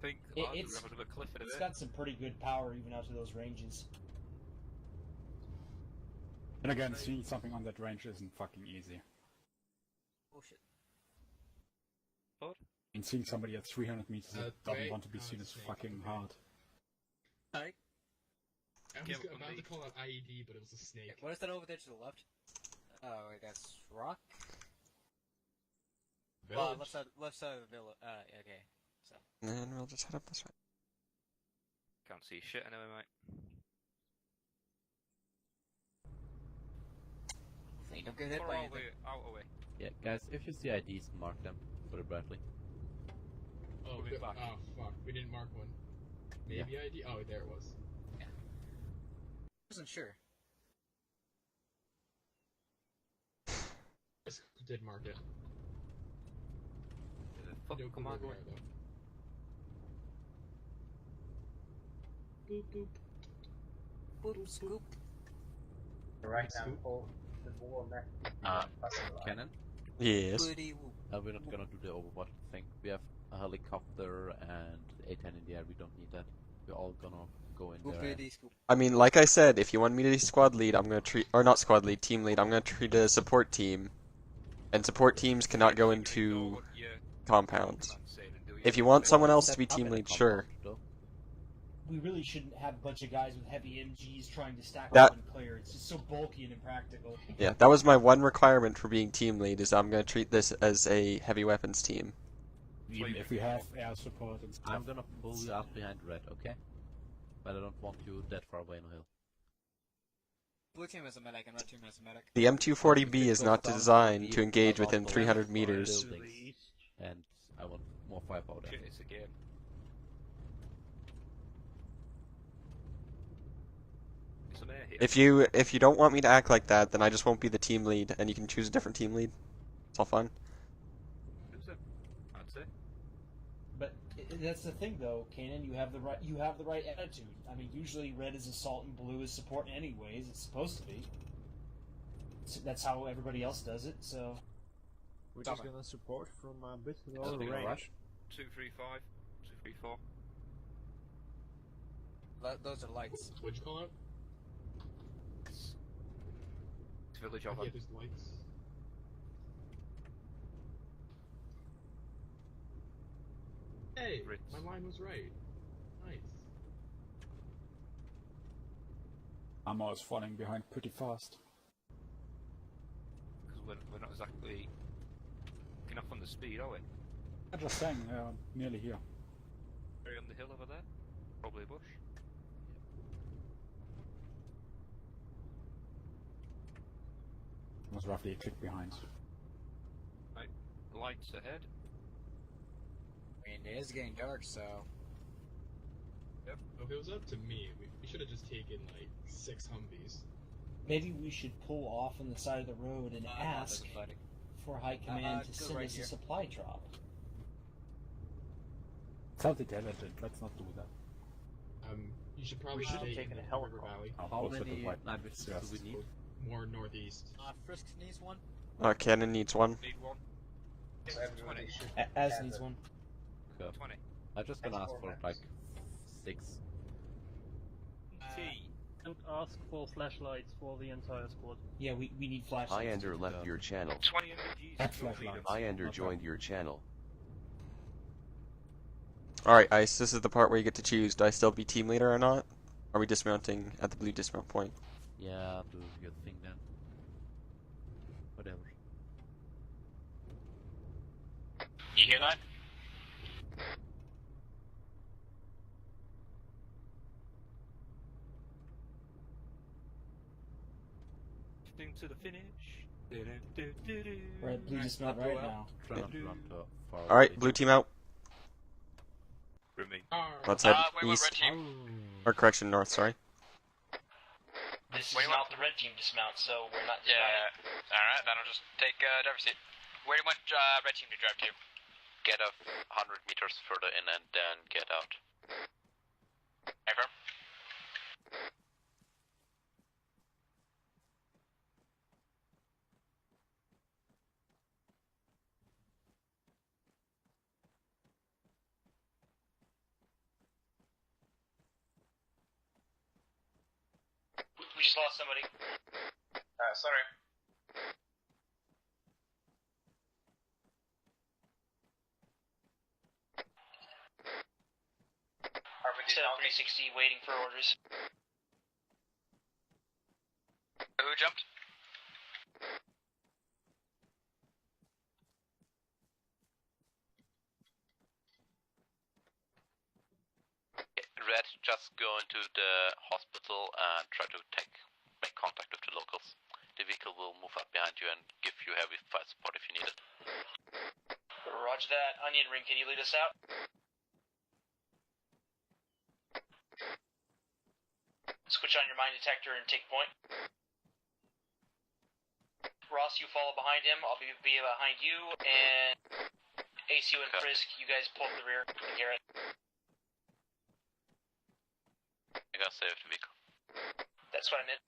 Think It's a bit of a cliff in a it's bit. got some pretty good power even out to those ranges. And again, seeing something on that range isn't fucking easy. Oh shit. And seeing somebody at 300 meters that doesn't wait. want to be seen is fucking hard. Hi. I was Yeah, about but to call it IED, but it was a snake. What is that over there to the left? Oh, wait, that's rock? Village. Left side of the village. Okay. So. And then we'll just head up this way. Can't see shit anyway, mate. Don't get hit Or by all anything. the out away. Yeah, guys, if you see IDs, mark them for the Bradley. Oh, Moving back. oh, fuck. We didn't mark one. Maybe ID? Oh, there it was. Yeah. Wasn't sure. Just did mark it. Fuck, No come clue on, where go they are, though. Boop, boop. Boop, scoop. Right now, for the wall next. Cannon? Yes. We're not gonna do the Overwatch thing. We have a helicopter and A10 in the air, we don't need that. We're all gonna go in there. and- I mean, like I said, if you want me to be squad lead, I'm gonna treat, or not squad lead, team lead, I'm gonna treat a support team. And support teams cannot go into compounds. If you want someone else to be team lead, sure. We really shouldn't have a bunch of guys with heavy MGs trying to stack That- up and clear. It's just so bulky and impractical. Yeah, that was my one requirement for being team lead, is I'm gonna treat this as a heavy weapons team. Even if we have air support and stuff. I'm gonna pull you up behind red, okay? But I don't want you that far away on the hill. Blue team has a medic and red team has a medic. The M240B is not designed to engage within 300 meters. And I want more firepower there. Shit, it's a game. Some air here. If you don't want me to act like that, then I just won't be the team lead, and you can choose a different team lead. It's all fine. I'd say. But that's the thing, though, Kanan. You have the right attitude. I mean, usually red is assault and blue is support. Anyways, it's supposed to be. So that's how everybody else does it. So. We're just gonna support from a bit lower Something range. rush. 235, 234. Those are lights. What'd you call it? It's village Yeah, over. there's lights. Hey, my line was right. Nice. Ammo is falling behind pretty fast. Because we're not exactly enough on the speed, are we? I'm just saying, nearly here. Very on the hill over there. Probably a bush. I was roughly a click behind. Right, lights ahead. I mean, it is getting dark, so. Yep. If it was up to me, we should have just taken like 6 Humvees. Maybe we should pull off on the side of the road and ask for High Command to send us a supply drop. Sounds intelligent, let's not do that. You should probably should have stay taken in a the River helicopter. Valley. How many knives do we need? More northeast. Frisk needs one. Cannon needs one. Need one. 20. As needs one. Okay. 20. I'm just gonna ask for like 6. And ask for flashlights for the entire squad. Yeah, we need flashlights. Iander left your channel. 20 MPGs. Iander joined your channel. Alright, Ice, this is the part where you get to choose. Do I still be team leader or not? Are we dismounting at the blue dismount point? Yeah, do your thing then. Whatever. You hear that? To the finish. We're at blue dismount right now. Try not to run too far Alright, away. blue team out. Remy. Let's head wait, east. red team. Or correction, north, sorry. This is not the red team dismount, so we're not. Yeah. Alright, then I'll just take driver's seat. Where do you want red team to drive to? Get up 100 meters further in and then get out. Confirm. We just lost somebody. Sorry. Set up 360, waiting for orders. Who jumped? Red, just go into the hospital and try to make contact with the locals. The vehicle will move up behind you and give you heavy fire support if you need it. Roger that. Onion Ring, can you lead us out? Switch on your mine detector and take point. Ross, you follow behind him. I'll be behind you. And ACU and Frisk, you guys pull up the rear. Garrett. You gotta save the vehicle. That's what I meant.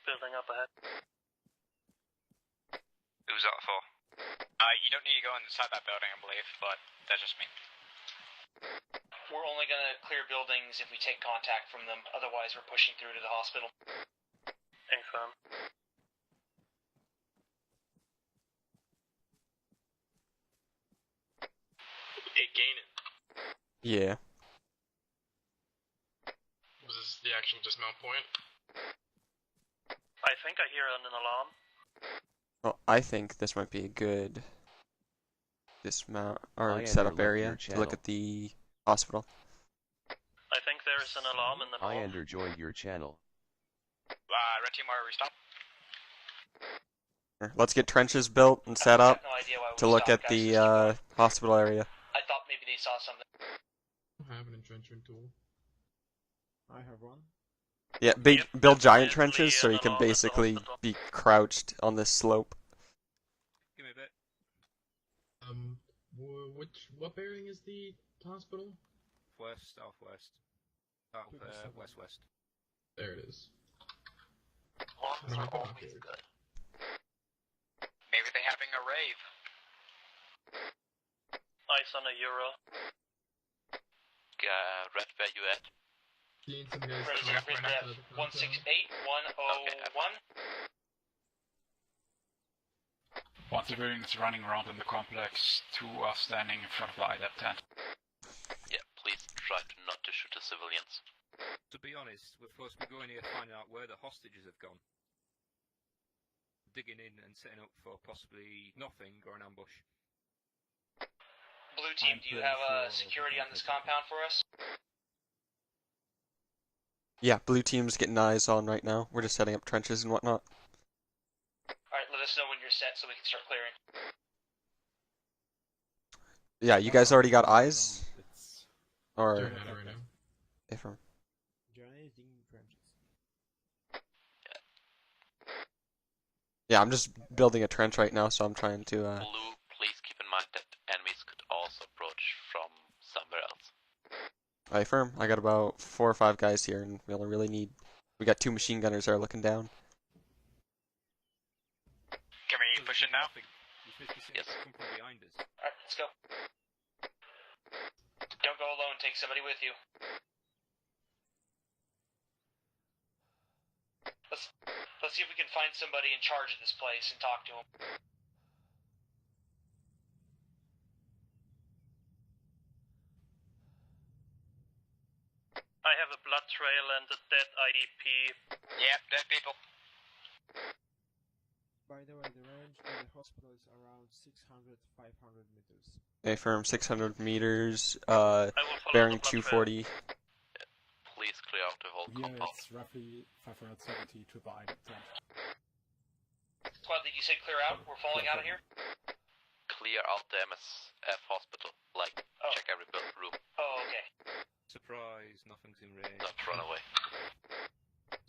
Building up ahead. Who's that for? You don't need to go inside that building, I believe, but that's just me. We're only gonna clear buildings if we take contact from them. Otherwise, we're pushing through to the hospital. Confirm. Hey, Gainin. Yeah. Was this the actual dismount point? I think I hear an alarm. Well, I think this might be a good dismount or Iander setup left area your to look channel. at the hospital. I think there is an alarm in the north. Iander joined your channel. Red team, where are we stop? Let's get trenches built and set up no idea why we to look stopped, at guys. Just keep the going. hospital area. I thought maybe they saw something. I have an entrenchment tool. I have one. Yeah, build giant trenches so you can basically be crouched on this slope. Give me a bit. What bearing is the hospital? West, southwest. West. There it is. Lungs are always good. Maybe they're having a rave. Eyes on a Euro. Red, where you at? Seeing some guys Ready, come up ready, right after the 168-101. One civilian is running around in the complex, 2 are standing in front of the IDAP tent. Yeah, please try to not to shoot the civilians. To be honest, we're supposed to be going here finding out where the hostages have gone. Digging in and setting up for possibly nothing or an ambush. Blue team, do you have security on this compound for us? Yeah, blue team's getting eyes on right now. We're just setting up trenches and whatnot. Alright, let us know when you're set so we can start clearing. Yeah, you guys already got eyes? Or... Right now. Affirm. Yeah, I'm just building a trench right now, so I'm trying to, Blue, please keep in mind that enemies could also approach from somewhere else. I affirm. I got about 4 or 5 guys here, and we'll really need... We got 2 machine gunners there looking down. Can we push it now? Yes. Come from behind us. Alright, let's go. Don't go alone, take somebody with you. Let's see if we can find somebody in charge of this place and talk to him. I have a blood trail and a dead IDP. Yeah, dead people. By the way, the range in the hospital is around 600-500 meters. Affirm 600 meters, bearing 240. Please clear out the whole Here compound. it's roughly 570 to the IDAP tent. Squad, did you say clear out? We're falling out of here? Clear out the MSF hospital. Like, check every room. Oh, okay. Surprise, nothing's in range. Not run away.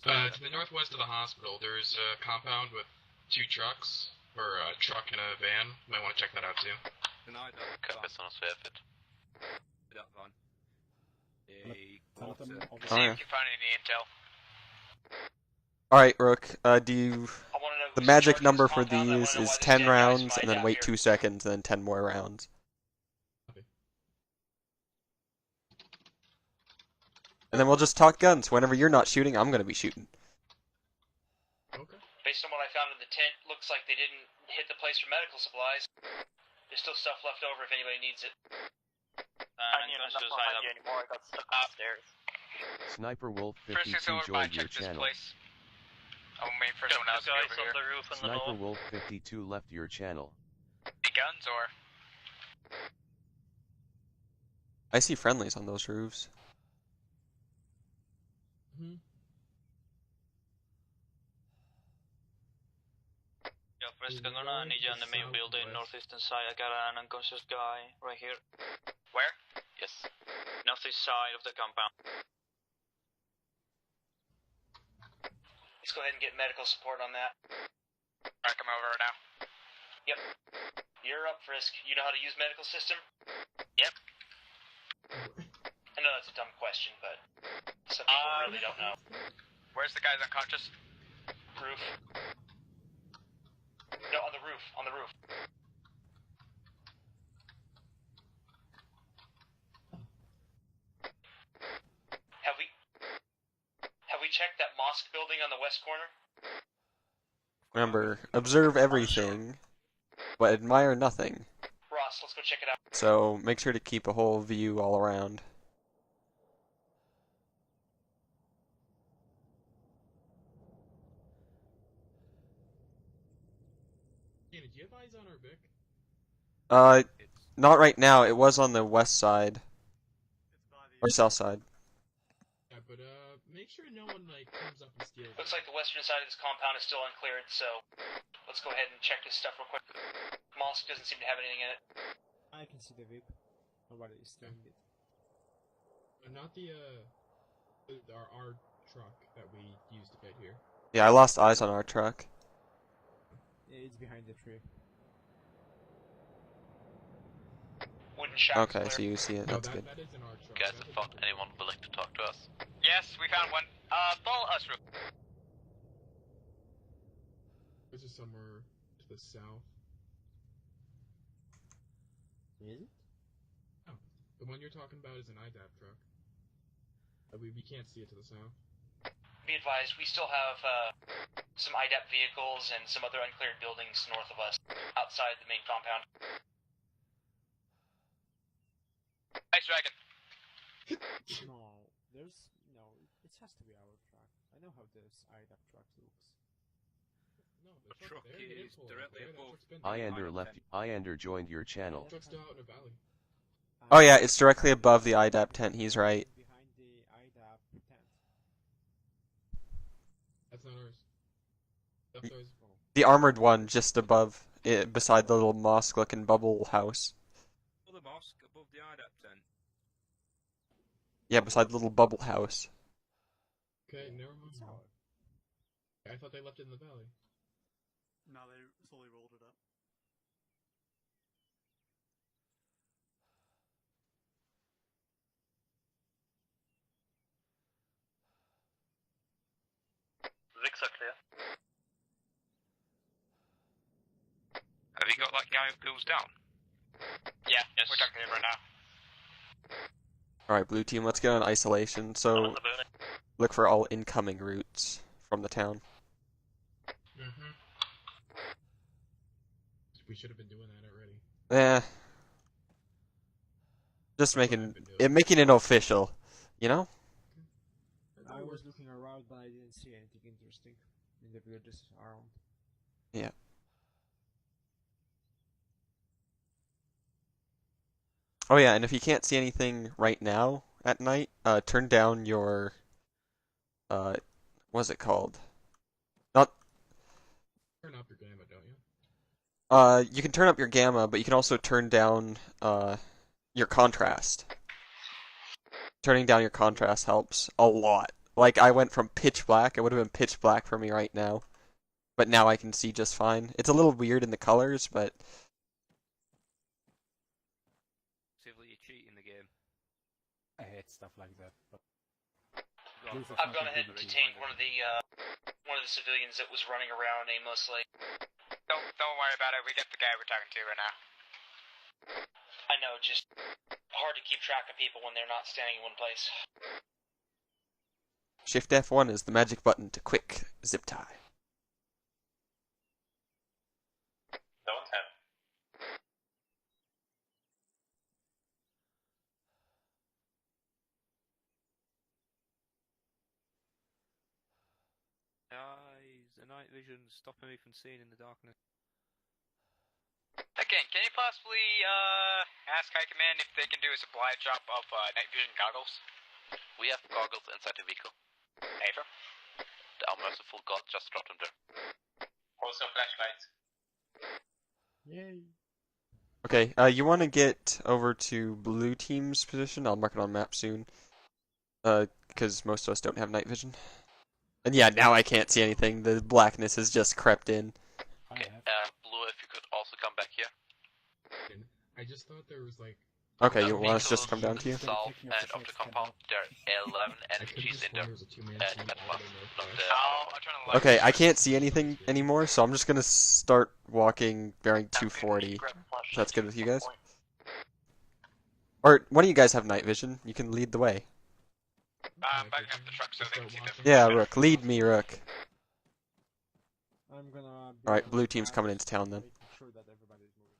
To the northwest of the hospital, there's a compound with 2 trucks, or a truck and a van. You might want to check that out too. Copy, son of Swift. That van. See if you find any intel. Alright, Rook, the magic number for these is 10 rounds, and then wait 2 seconds, and then 10 more rounds. And then we'll just talk guns. Whenever you're not shooting, I'm gonna be shooting. Based on what I found in the tent, looks like they didn't hit the place for medical supplies. There's still stuff left over if anybody needs it. I need enough behind you anymore, I got stuck upstairs. Sniper Wolf First 52 is over by, joined your check this channel. place. I'm waiting for someone else to be over here. Sniper Wolf 52 left your channel. Any guns or? I see friendlies on those roofs. Yeah, Frisk, I'm gonna need you on the main building, northeastern side. I got an unconscious guy right here. Where? Yes. Northeast side of the compound. Let's go ahead and get medical support on that. Alright, come over now. Yep. You're up, Frisk. You know how to use medical system? Yep. I know that's a dumb question, but some people really don't know. Where's the guys unconscious? Roof. No, on the roof. On the roof. Have we checked that mosque building on the west corner? Remember, observe everything, but admire nothing. Ross, let's go check it out. So make sure to keep a whole view all around. Ian, do you have eyes on our Vic? Not right now. It was on the west side. Or south side. Yeah, but make sure no one like comes up and steals. Looks like the western side of this compound is still uncleared, so let's go ahead and check this stuff real quick. Mosque doesn't seem to have anything in it. I can see the VIP. Nobody is stealing it. Not our truck that we used to get here. Yeah, I lost eyes on our truck. Yeah, it's behind the tree. Wooden shack. Okay, so you see it. That's good. That is in our truck. Guys, have found anyone willing to talk to us? Yes, we found one. Follow us, Rook. This is somewhere to the south. Is it? Oh, the one you're talking about is an IDAP truck. We can't see it to the south. Be advised, we still have some IDAP vehicles and some other uncleared buildings north of us, outside the main compound. Nice dragon. No, it has to be our truck. I know how this IDAP truck looks. No, the truck is directly above. Iander joined your channel. Truck's still out in the valley. Oh yeah, it's directly above the IDAP tent. He's right. Behind the IDAP tent. That's not ours. That's ours. The armored one just above it, beside the little mosque-looking bubble house. The mosque above the IDAP tent. Yeah, beside the little bubble house. Okay, never mind. I thought they left it in the valley. No, they slowly rolled it up. Vics are clear. Have you got that guy who goes down? Yeah, yes. We're talking to him right now. Alright, blue team, let's get on isolation. So, look for all incoming routes from the town. Mm-hmm. We should have been doing that already. Just making it official, you know? I was looking around, but I didn't see anything interesting in the villages around. Yeah. Oh yeah, and if you can't see anything right now at night, turn down your, what's it called? Not. Turn up your gamma, don't you? You can turn up your gamma, but you can also turn down, your contrast. Turning down your contrast helps a lot. Like, I went from pitch black, it would have been pitch black for me right now. But now I can see just fine. It's a little weird in the colors, but... You cheat in the game. I hate stuff like that, but... I've gone ahead and detained one of the civilians that was running around aimlessly. Don't worry about it. We get the guy we're talking to right now. I know, just hard to keep track of people when they're not standing in one place. Shift F1 is the magic button to quick zip tie. Don't have. Is the night vision stopping me from seeing in the darkness? Again, can you possibly ask High Command if they can do a supply drop of night vision goggles? We have goggles inside the vehicle. Ava? Our merciful god just dropped them there. Also flashlights. Yay. Okay, you want to get over to blue team's position? I'll mark it on map soon. Because most of us don't have night vision. And yeah, now I can't see anything. The blackness has just crept in. Okay, blue, if you could also come back here. I just thought there was like... Okay, you want us just to come down to you? South end of the compound, there are 11 NPGs in there. Okay, I can't see anything anymore, so I'm just gonna start walking bearing 240. If that's good with you guys? Or, one of you guys have night vision. You can lead the way. I'm backing up the truck so they can see them. Yeah, Rook. Lead me, Rook. I'm gonna... Alright, blue team's coming into town then. Sure that everybody's moving.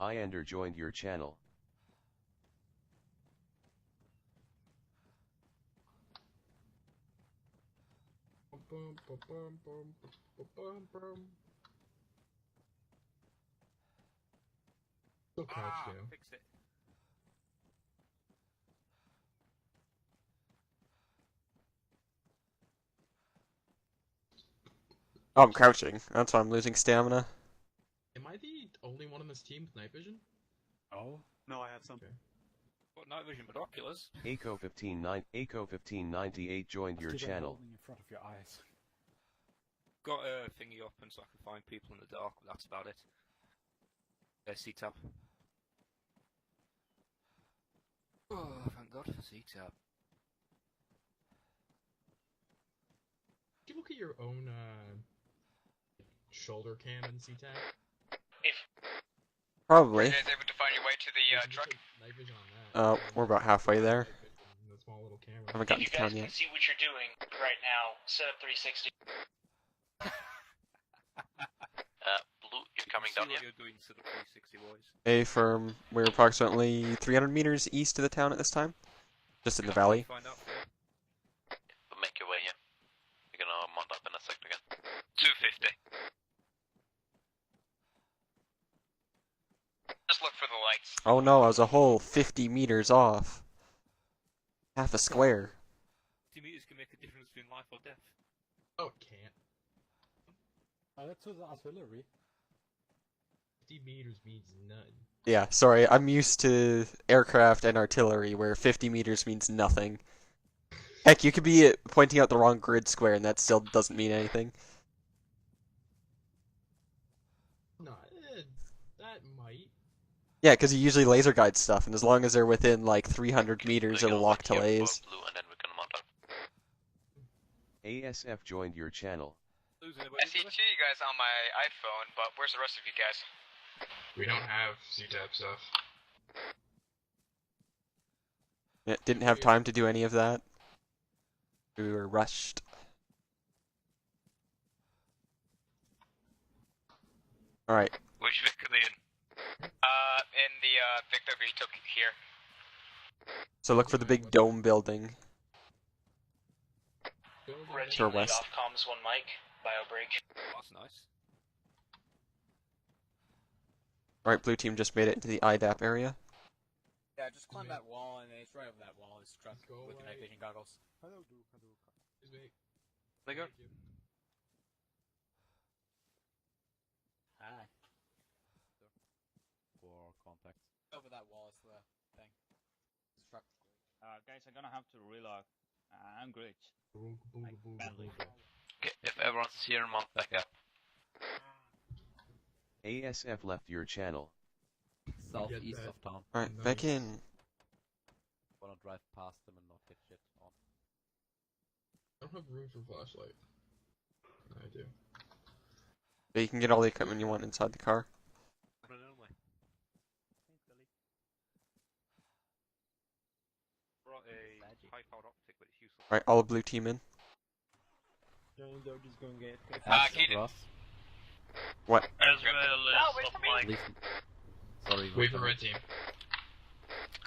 Iander joined your channel. Still crouched down. Fixed it. Oh, I'm crouching. That's why I'm losing stamina. Am I the only one on this team with night vision? Oh? No, I have some. Got night vision binoculars. Aco1598 joined your channel. In front of your eyes. Got a thingy open so I can find people in the dark, but that's about it. C-tab. Oh, thank God for C-tab. Did you look at your own shoulder cam in CTAC? Probably. Were you guys able to find your way to the truck? Night vision on that. We're about halfway there. That small little camera. Haven't If gotten you to guys town can yet. see what you're doing right now, set up 360. Blue, you're coming down here. You're doing to the 360 boys. A firm. We're approximately 300 meters east of the town at this time. Just in the valley. Find out. Make your way here. You're gonna mount up in a second again. 250. Just look for the lights. Oh no, I was a whole 50 meters off. Half a square. 50 meters can make a difference between life or death. Oh, it can't. That's with the artillery. 50 meters means none. Yeah, sorry, I'm used to aircraft and artillery where 50 meters means nothing. Heck, you could be pointing out the wrong grid square and that still doesn't mean anything. No, that might. Yeah, because you usually laser guide stuff, and as long as they're within like 300 meters, it'll lock to lays. Blue, and then we can mount up. ASF joined your channel. I see two of you guys on my iPhone, but where's the rest of you guys? We don't have CTAP stuff. Yeah, didn't have time to do any of that. We were rushed. Alright. Which Vic are they in? In the Vic that we took here. So look for the big dome building. Red To our team lead west. off comms, one mic, bio break. That's nice. Alright, blue team just made it into the IDAP area. Yeah, just climb that wall, and it's right over that wall. This truck with the night vision goggles. They go. Hi. For contact. Over that wall is the thing. This truck. Guys, I'm gonna have to relock. I'm glitched. Badly. Okay, if everyone's here, mount back up. ASF left your channel. Southeast of town. Alright, back in. Wanna drive past them and not get shit on. I don't have room for flashlight. I do. But you can get all the equipment you want inside the car. Brought a high-powered optic, but it's useless. Alright, all blue team in. Just gonna get. Ross. What? As well as of my... Sorry. Wait for red team.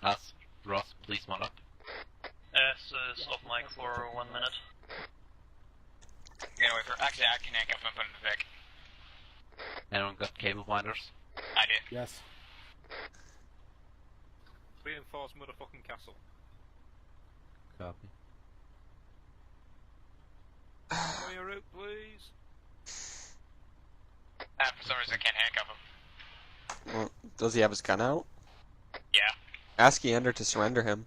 Us. Ross, please mount up. As is off mic for 1 minute. Gonna wait for. Actually, I can handcuff him in the Vic. Anyone got cable binders? I did. Yes. Reinforce motherfucking castle. Copy. Show your route, please. For some reason, I can't handcuff him. Well, does he have his gun out? Yeah. Ask Iander to surrender him.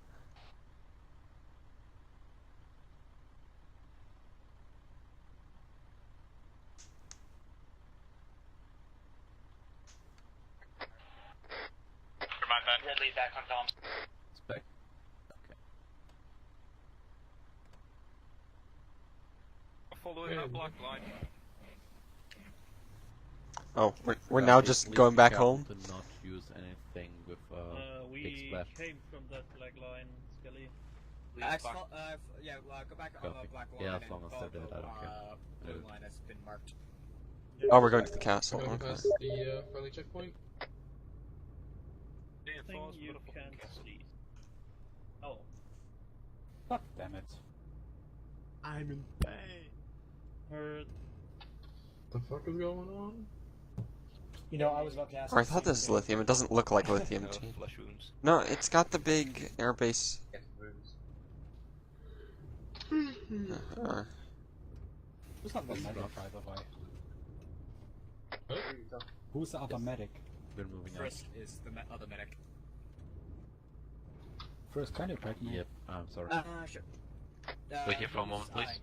Remind that. Red lead back on comms. Spec. Okay. Following that black line. Oh, we're now just going back Careful home? To not use anything with big We splash. came from that black line, Skelly. Go back on Copy. the black line. Yeah, as and long as follow they're dead, I don't care. Blue No. line has been marked. Oh, we're going to the castle. Going Okay. past the friendly checkpoint. Reinforce Thing you motherfucking can't castle. see. Oh. God damn it. I'm in pain. Heard. The fuck is going on? You know, I was about to ask. Or I thought this is lithium. It doesn't look like lithium to me. Flesh wounds. No, it's got the big airbase. Who's not the medic, by the way? Who's the other medic? We're moving on. Frisk is the other medic. First, can you pack me? Yep, I'm sorry. Sure. Wait here for a moment, please.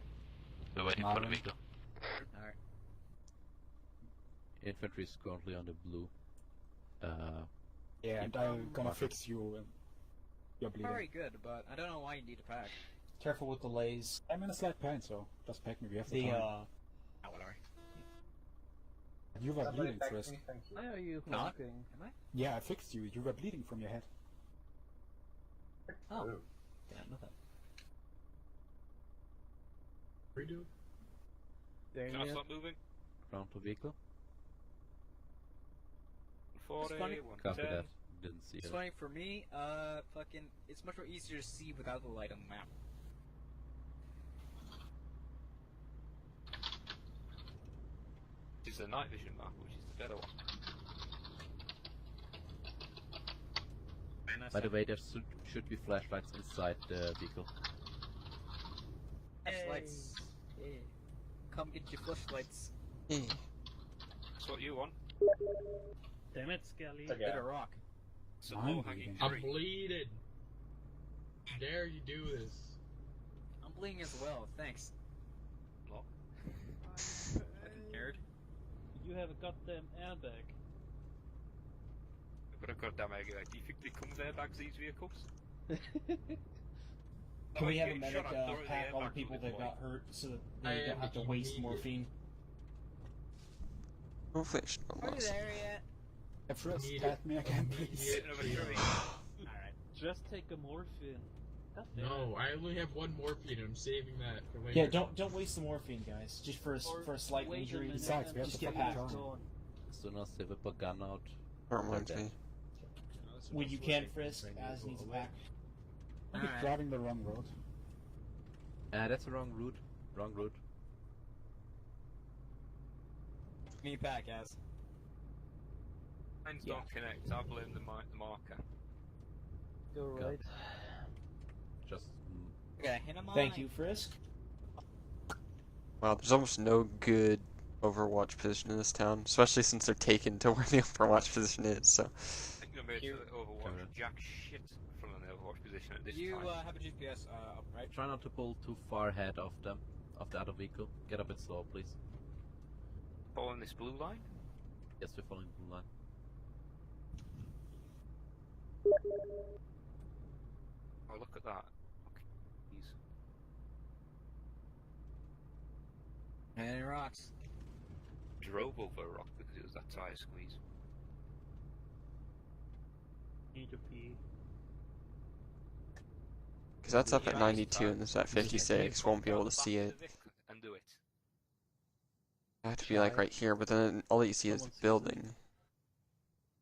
We're waiting for the vehicle. Alright. Infantry is currently on the blue. Yeah, and I'm gonna fix you. And you're bleeding. Very good, but I don't know why you need a pack. Careful with the lays. I'm in a slight pain, so just pack me. We have the The time. Oh, whatever. You were bleeding first. Why are you Not? honking? Am I? Yeah, I fixed you. You were bleeding from your head. Oh. Yeah, nothing. Redo. Can I start moving? Round to vehicle. 140, funny. Copy 110. that. Didn't see It's it. funny for me, fucking, it's much more easier to see without the light on the map. This is the night vision map, which is the better one. By the way, there should be flashlights inside the vehicle. Flashlights. Hey. Come get your flashlights. That's what you want. Damn it, Skelly. Hit a rock. It's a I'm low-hanging bleeding. I'm tree. bleeding. How dare you do this? I'm bleeding as well, thanks. What? Fucking nerd. You have a goddamn airbag. I've got a goddamn egg. Do you think they come with airbags, these vehicles? Can we have a Getting medic shot at, throw the pack all the airbags people with that it, got hurt so that I they don't have to am waste immediate. morphine? No fish, no Are you loss. there yet? First, Need pat it. me again, Need please. it. Alright. Just take a morphine. God damn No, I only have one morphine and I'm saving that for later. Yeah, don't waste the morphine, guys. Just for a slight wait a injury. minute Besides, we have just to get fucking packed. join. As soon as they whip a gun out, That reminds me. When you can, Frisk, as needs a pack. I'm Alright. driving the wrong road. that's the wrong route. Wrong route. Me pack, ass. Mines don't connect. I blame the marker. You're God. right. Just Okay, hit him on. Thank you, Frisk. Wow, there's almost no good Overwatch position in this town, especially since they're taken to where the Overwatch position is. So, I think they're made for the Overwatch jack shit from an Overwatch position at this You time. have a GPS up, right? try not to pull too far ahead of them, of the other vehicle. Get a bit slow, please. Following this blue line? Yes, we're following the blue line. Oh, look at that. Okay. He's Any rocks? drove over a rock because it was that tire squeeze. Need to pee. because that's up at 92 and this at 56, won't be able to see it. And do it. I have to be like right here, but then all that you see is the building. And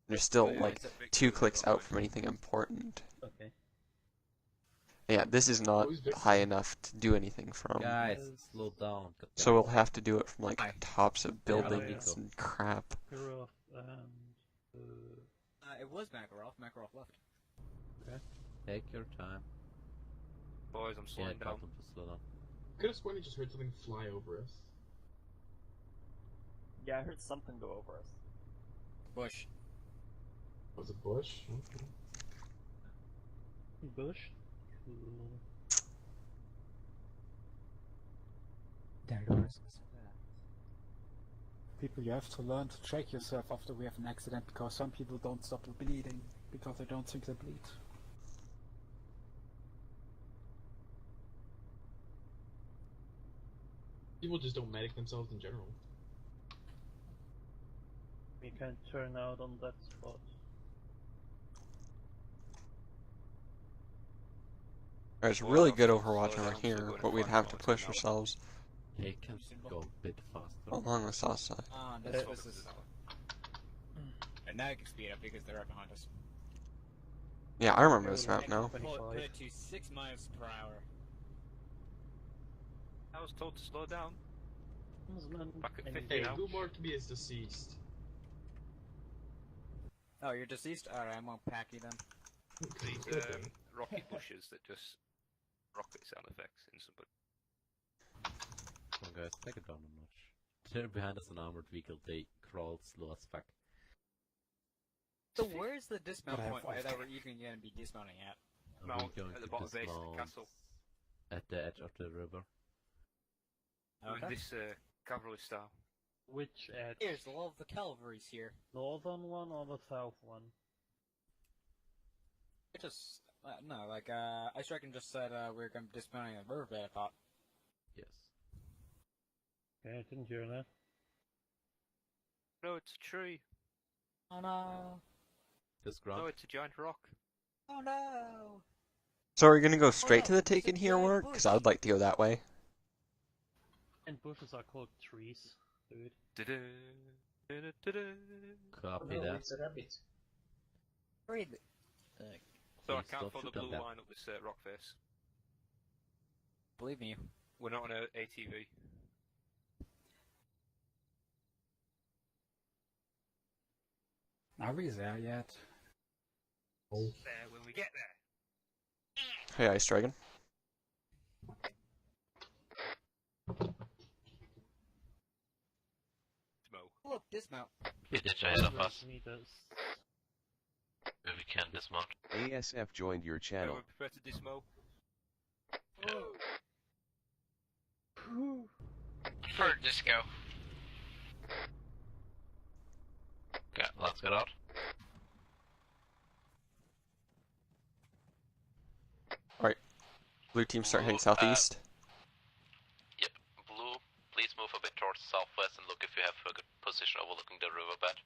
you're still like 2 clicks out from anything important. Okay. Yeah, this is not high enough to do anything from. Guys, slow down. So we'll have to do it from like Hi. tops of Yeah, buildings and crap. Hero and It was Makarov. Makarov left. Okay. Take your time. Boys, I'm Yeah, slowing tell down. them to slow down. Could have sworn I just heard something fly over us. Yeah, I heard something go over us. Bush. Was it Bush? Okay. Bush. Cool. People, you have to learn to check yourself after we have an accident, because some people don't stop the bleeding because they don't think they bleed. People just don't medic themselves in general. We can turn out on that spot. There's really good Overwatch over here, but we'd have to push ourselves They can go a bit faster. along the south side. This is... And now you can speed up because they're right behind us. Yeah, I remember this map now. Put it to 6 miles per hour. I was told to slow down. Back at 50 Hey, now. Gumortby is deceased. Oh, you're deceased? Alright, I won't pack you then. These rocket bushes that just rocket sound effects in somebody. Come on, guys, take it down a notch. They're behind us an armored vehicle. They crawl slow as fuck. So where's the dismount But I have point five. that we're even going to be dismounting at? We're going at the to bottom base of the dismount castle. at the edge of the river. With this cavalry style. Which edge? Here's all of the cavalry's here. Northern one or the south one? It just no, like Ice Dragon just said we were going to be dismounting at the riverbed. I thought. Yes. Yeah, I didn't hear that. No, it's a tree. Oh no! This ground. No, it's a giant rock. Oh no! So are we gonna go straight to the Taken here, work? Because I would like to go that way. And bushes are called trees, dude. Copy No, that. it's a rabbit. Read it. So I Please can't don't follow the shoot them blue down. line up this rock face. Believe me. We're not on a ATV. Are we there yet? There when we get there. Hey, Ice Dragon. Look, dismount. Be ditch ahead of us. Meters. Where we can dismount. ASF joined your channel. We're prepared to dismo. For disco. Okay, let's get out. Alright. Blue team start heading southeast. Yep. Blue, please move a bit towards southwest and look if you have a good position overlooking the riverbed.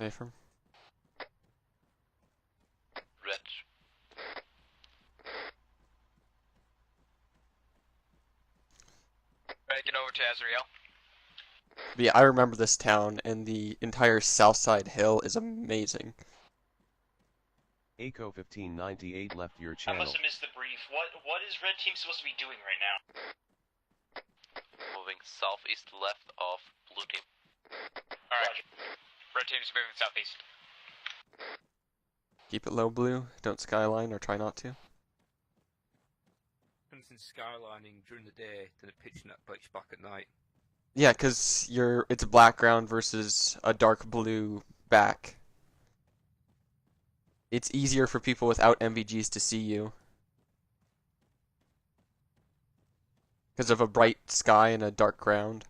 Affirm. Red. Ready to get over to Azrael. But yeah, I remember this town, and the entire south side hill is amazing. Aco 1598 left your I channel. must have missed the brief. What is Red Team supposed to be doing right now? Moving southeast left of blue team. Alright. Red Team's moving southeast. Keep it low, Blue. Don't skyline, or try not to. Something skylining during the day, then pitching that pitch back at night. Yeah, because it's a black ground versus a dark blue back. It's easier for people without MVGs to see you. Because of a bright sky and a dark ground.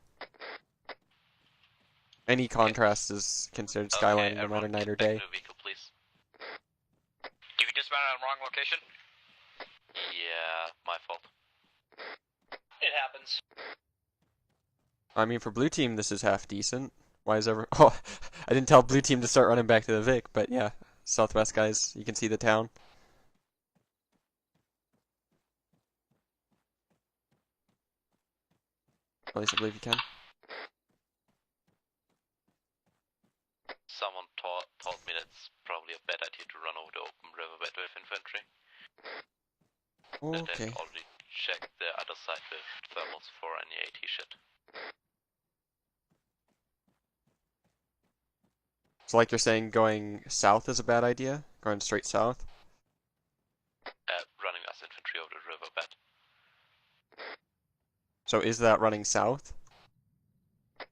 Any contrast is considered skylining, no matter night or day. Vehicle, please. You dismounted on the wrong location? Yeah, my fault. It happens. I mean, for blue team, this is half decent. Why is ever? Oh, I didn't tell blue team to start running back to the Vic, but yeah, southwest guys, you can see the town. At least I believe you can. Someone told me that it's probably a bad idea to run over the open riverbed with infantry. And Okay. they've already checked the other side with thermals for any AT shit. So like you're saying going south is a bad idea? Going straight south? Running us infantry over the riverbed. So is that running south?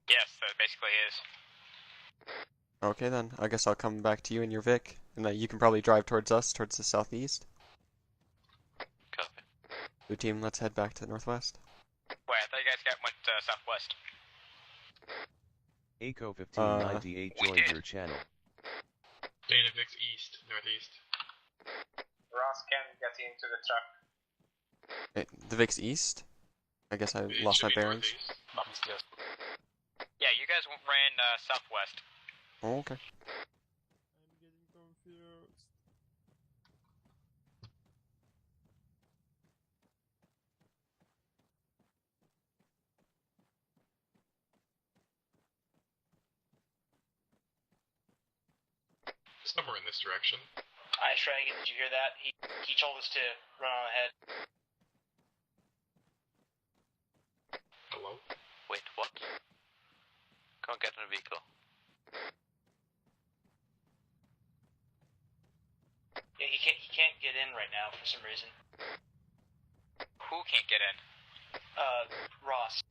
Yes, that basically is. Okay then, I guess I'll come back to you in your Vic, and you can probably drive towards us, towards the southeast. Copy. Blue team, let's head back to the northwest. Wait, I thought you guys went southwest. Aco 1598 joined your channel. Dana Vic's east, northeast. Ross can get into the truck. Wait, the Vic's east? I guess I It lost should my be bearings. northeast. Yeah, you guys ran southwest. Oh, okay. I'm getting confused. Somewhere in this direction. Ice Dragon, did you hear that? He told us to run on ahead. Hello? Wait, what? Come get in the vehicle. Yeah, he can't get in right now for some reason. Who can't get in? Ross.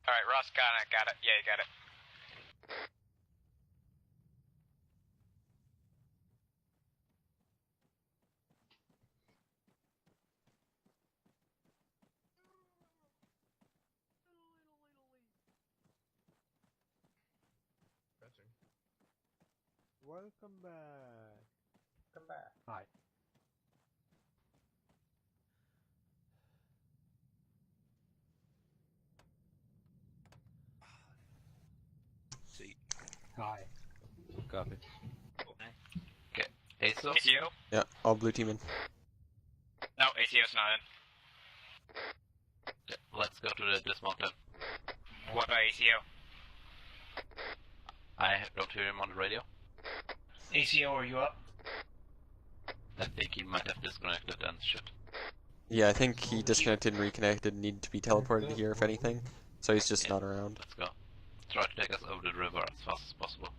Alright, Ross got it. Yeah, you got it. Welcome back. Come back. Hi. See. Hi. Copy. Okay. ASO? ATO? Yeah, all blue team in. No, ATO's not in. Okay, let's go to the dismount then. What about ATO? I don't hear him on the radio. ACO, are you up? I think he might have disconnected and shit. Yeah, I think he disconnected and reconnected, need to be teleported here if anything. So he's just not around. Let's go. Try to take us over the river as fast as possible.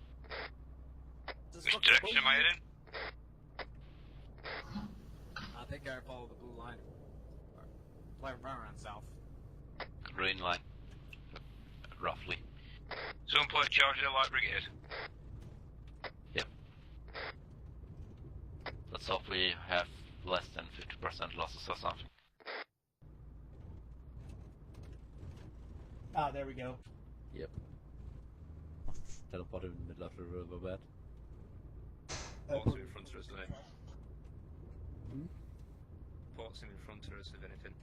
Which direction am I in? I think I follow the blue line. Play around south. Green line. Roughly. Some point charge of the light brigade. Yep. Let's hope we have less than 50% losses or something. Ah, there we go. Yep. Teleported in the middle of the riverbed. Port's in front of us, isn't it? Port's in front of us, if anything.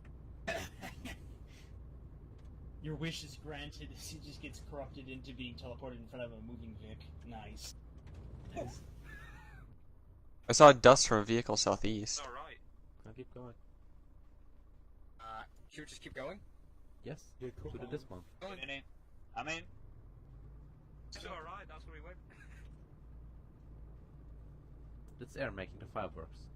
Your wish is granted as he just gets corrupted into being teleported in front of a moving Vic. Nice. I saw dust from a vehicle southeast. Alright. I'll keep going. Should we just keep going? Yes, to the dismount. I'm in. It's alright, that's where we went. It's air making the fireworks.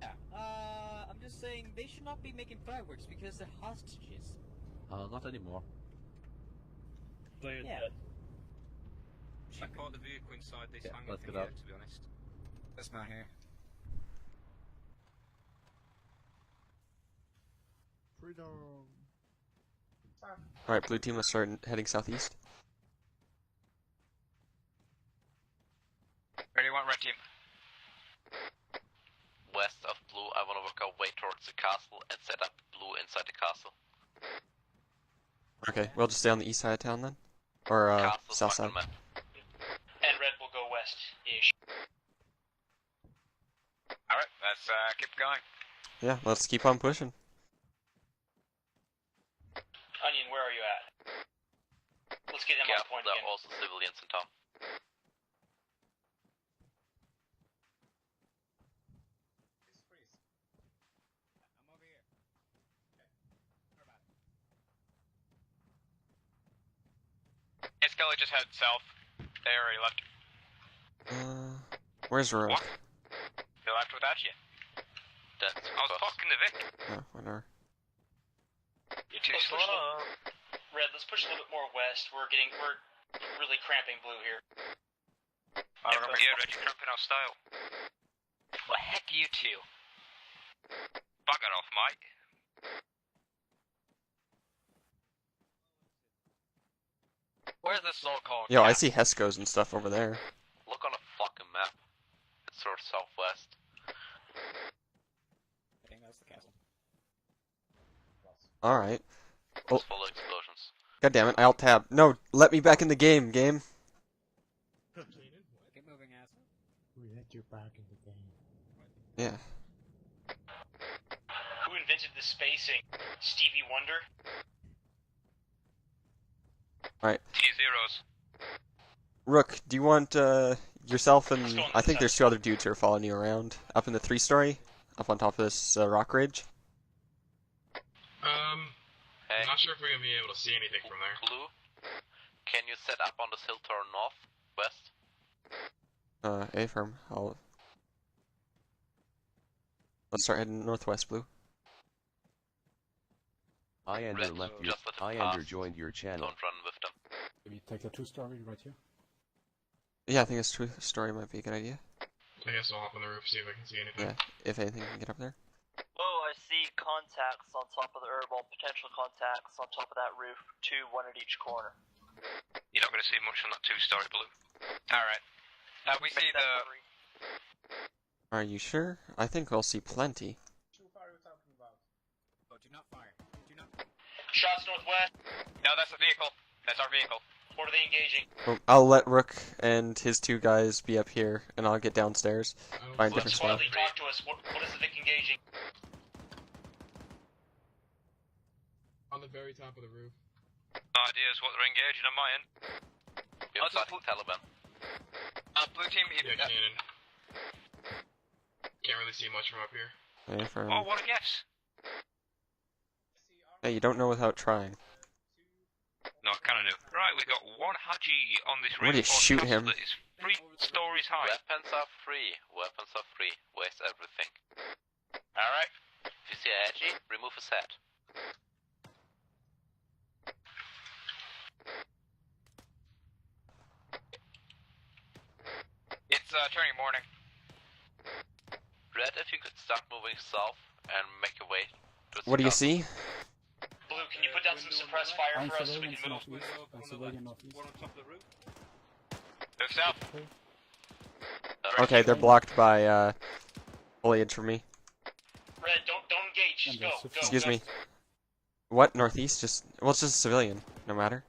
Yeah. I'm just saying they should not be making fireworks because they're hostages. Not anymore. Yeah. She caught the vehicle inside this hangar let's thing get here, out. to be honest. Dismount here. Freedom. Alright, blue team, let's start heading southeast. Where do you want red team? West of blue, I want to work our way towards the castle and set up blue inside the castle. Okay, we'll just stay on the east side of town then? Or, Castle's south side? on the map. And red will go west-ish. Alright, let's keep going. Yeah, let's keep on pushing. Onion, where are you at? Let's get him on point There again. are also civilians in town. Yeah, Scully just headed south. They already left. Where's Rook? What? They left without you. That's I was talking to Vic. Oh, whatever. You're too Let's push slow. Red, let's push a little bit more west. We're really cramping blue here. Yeah, Red, you're cramping our style. Well, heck you two. Bugger off, Mike. Where's this so-called Yo, I see Hesco's and stuff over there. Look on the fucking map. It's sort of southwest. I think that's the castle. Alright. Oh, It's full of explosions. god damn it, I alt-tab. No, let me back in the game, game. Get moving, asshole. We let you back in the game. Yeah. Who invented the spacing? Stevie Wonder? Alright. T-Zeros. Rook, do you want, yourself and... I think there's two other dudes who are following you around. Up in the 3-story? Up on top of this, rock ridge? I'm not sure if we're gonna be able to see anything from there. Blue, can you set up on this hill to our north, west? A-firm. Let's start heading northwest, Blue. Iander Red, left your. just let them Iander pass. joined your channel. Don't run with them. Can we take the 2-story right here? Yeah, I think this story might be a good idea. I guess I'll hop on the roof, see if I can see anything. Yeah, if anything can get up there. Oh, I see contacts on top of the potential contacts on top of that roof. 2, 1 at each corner. You're not going to see much on that 2-story blue. Alright. We see the... Are you sure? I think we'll see plenty. Too far are we talking about? Oh, do not fire. Do not. Shots northwest. No, that's a vehicle. That's our vehicle. What are they engaging? Well, I'll let Rook and his 2 guys be up here, and I'll get downstairs. Find a different spot. Squadly, talk to us. What is the Vic engaging? On the very top of the roof. Ideas what they're engaging on my end. You're fighting Taliban. Blue team... Yeah, cannon. Can't really see much from up here. Okay, from... Oh, what a guess! Hey, you don't know without trying. No, I kind of knew. Right, we got one Haji on this Where do you shoot him? that is 3 stories high. Weapons are free. Weapons are free. Waste everything. Alright. If you see a Haji, remove his head. It's turning morning. Red, if you could start moving south and make your way to What do you see? Blue, can you put down some suppressed fire I'm for us so we civilian can move? northeast. I'm civilian northeast. One on top of the roof. Move south. Okay, they're blocked by foliage from me. Red, don't engage. Just go. Excuse me. What? Northeast? Just well, it's just a civilian. No matter.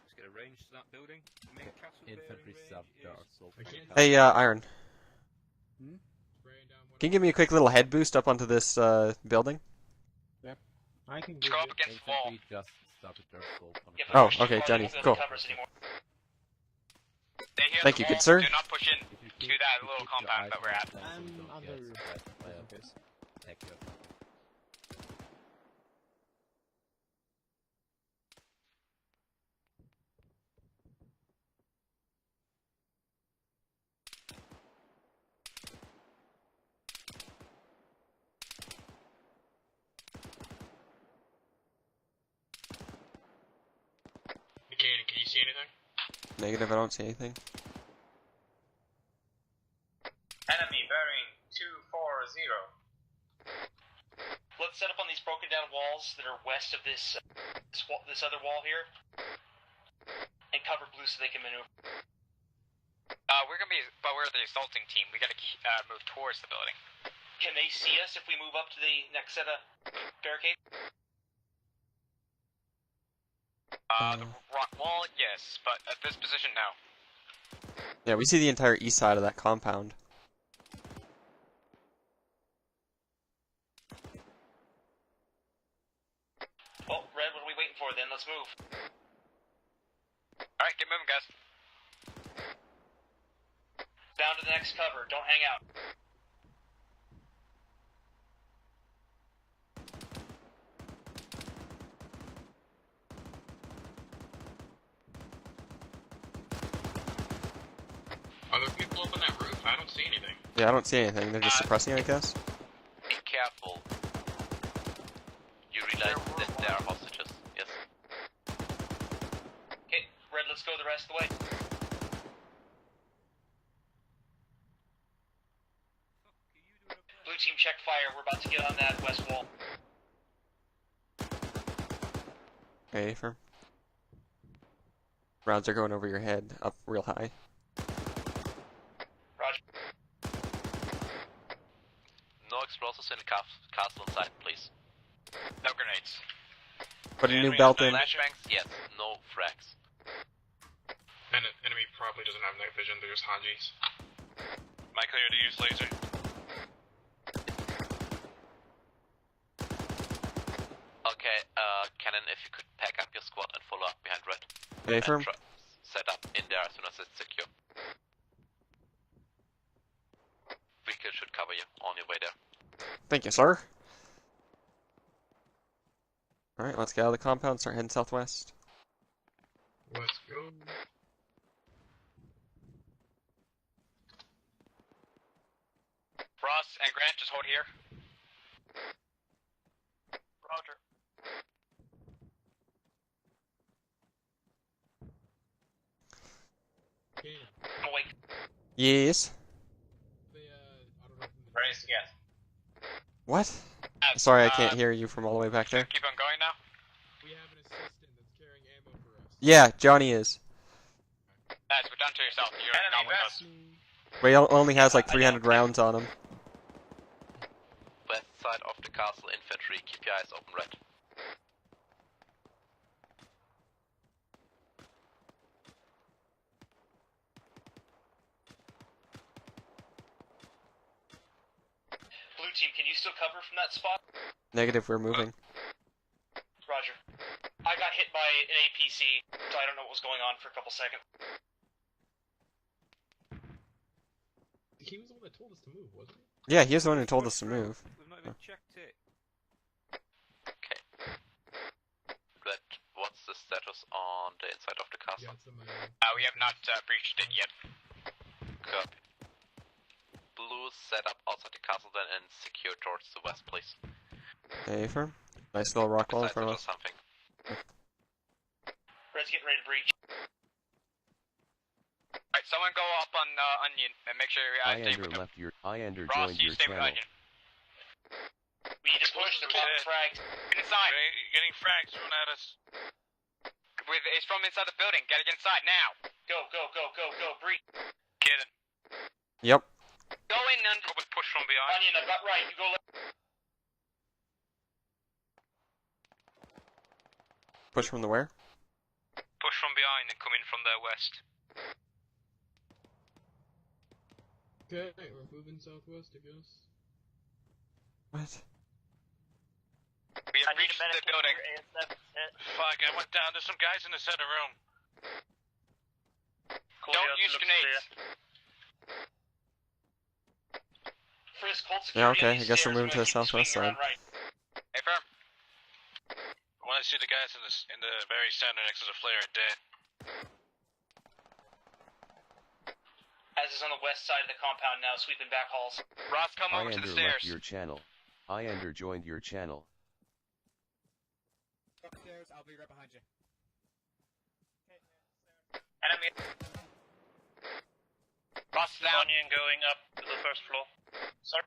Let's get a range to that building. Main castle Infantry sub dark, so Hey, Iron. Hmm? Can you give me a quick little head boost up onto this building? Yep. I can Just go up against the wall. just stop at their scope. Oh, okay, Johnny. Cool. Stay here at Thank the you, wall. good sir. Do not push in to that little compound that we're at. I'm under. Can you see anything? Negative, I don't see anything. Enemy bearing 240. Let's set up on these broken down walls that are west of this this other wall here, and cover Blue so they can maneuver. We're gonna be, but we're the assaulting team. We gotta move towards the building. Can they see us if we move up to the next set of barricades? The rock wall, yes, but at this position, no. Yeah, we see the entire east side of that compound. Well, Red, what are we waiting for then? Let's move. Alright, get moving, guys. Down to the next cover. Don't hang out. Are there people up on that roof? I don't see anything. Yeah, I don't see anything. They're just suppressing it, I guess. Be careful. You realize that they are hostages. Yes. Okay, Red, let's go the rest of the way. Blue team, check fire. We're about to get on that west wall. Okay, firm. Rounds are going over your head, up real high. Roger. No explosives in the castle inside, please. No grenades. Put a new belt in. Flashbangs? Yes. No frags. Enemy probably doesn't have night vision, they're just Hajis. Am I clear to use laser? Okay, Cannon, if you could pack up your squad and follow up behind Red. Okay, firm. Set up in there as soon as it's secure. Vehicle should cover you on your way there. Thank you, sir. Alright, let's get out of the compound, start heading southwest. Let's go. Ross and Grant, just hold here. Yes. Race, yes. What? Sorry, I can't hear you from all the way back there. Keep on going now? Yeah, Johnny is. Guys, we're down to yourself. You're not with us. But he only has like 300 rounds on him. West side of the castle infantry, keep your eyes open red. Blue team, can you still cover from that spot? Negative, we're moving. Roger. I got hit by an APC, so I don't know what was going on for a couple seconds. He was the one that told us to move, wasn't he? Yeah, he was the one who told us to move. We've not even checked it. Okay. Red, what's the status on the inside of the castle? We have not breached it yet. Copy. Blue, set up outside the castle then and secure towards the west, please. Hey, firm. Nice little rock wall in front of us. Something. Red's getting ready to breach. Alright, someone go up on Onion and make sure stay Iander with him. left your. Iander Ross, joined you your stay with channel. Onion. We need to push the top frags. Get inside. Getting frags thrown at us. It's from inside the building. Gotta get inside now. Go, breach. Get in. Yep. Go in and push from behind. Onion, I got right. You go left. Push from the where? Push from behind and come in from the west. Okay, we're moving southwest, I guess. What? We have reached the building. Fuck, I went down. There's some guys in the center room. Don't use grenades. Frisk, hold Yeah, security okay, on I these guess we're stairs. moving to the southwest side. Right. Hey, firm. I want to see the guys in the very center next to the flare dead. As is on the west side of the compound now, sweeping back halls. Ross, come over to the Iander stairs. left your channel. Iander joined your channel. Upstairs, I'll be right behind you. Enemy. Ross down. Onion going up to the first floor. Sorry.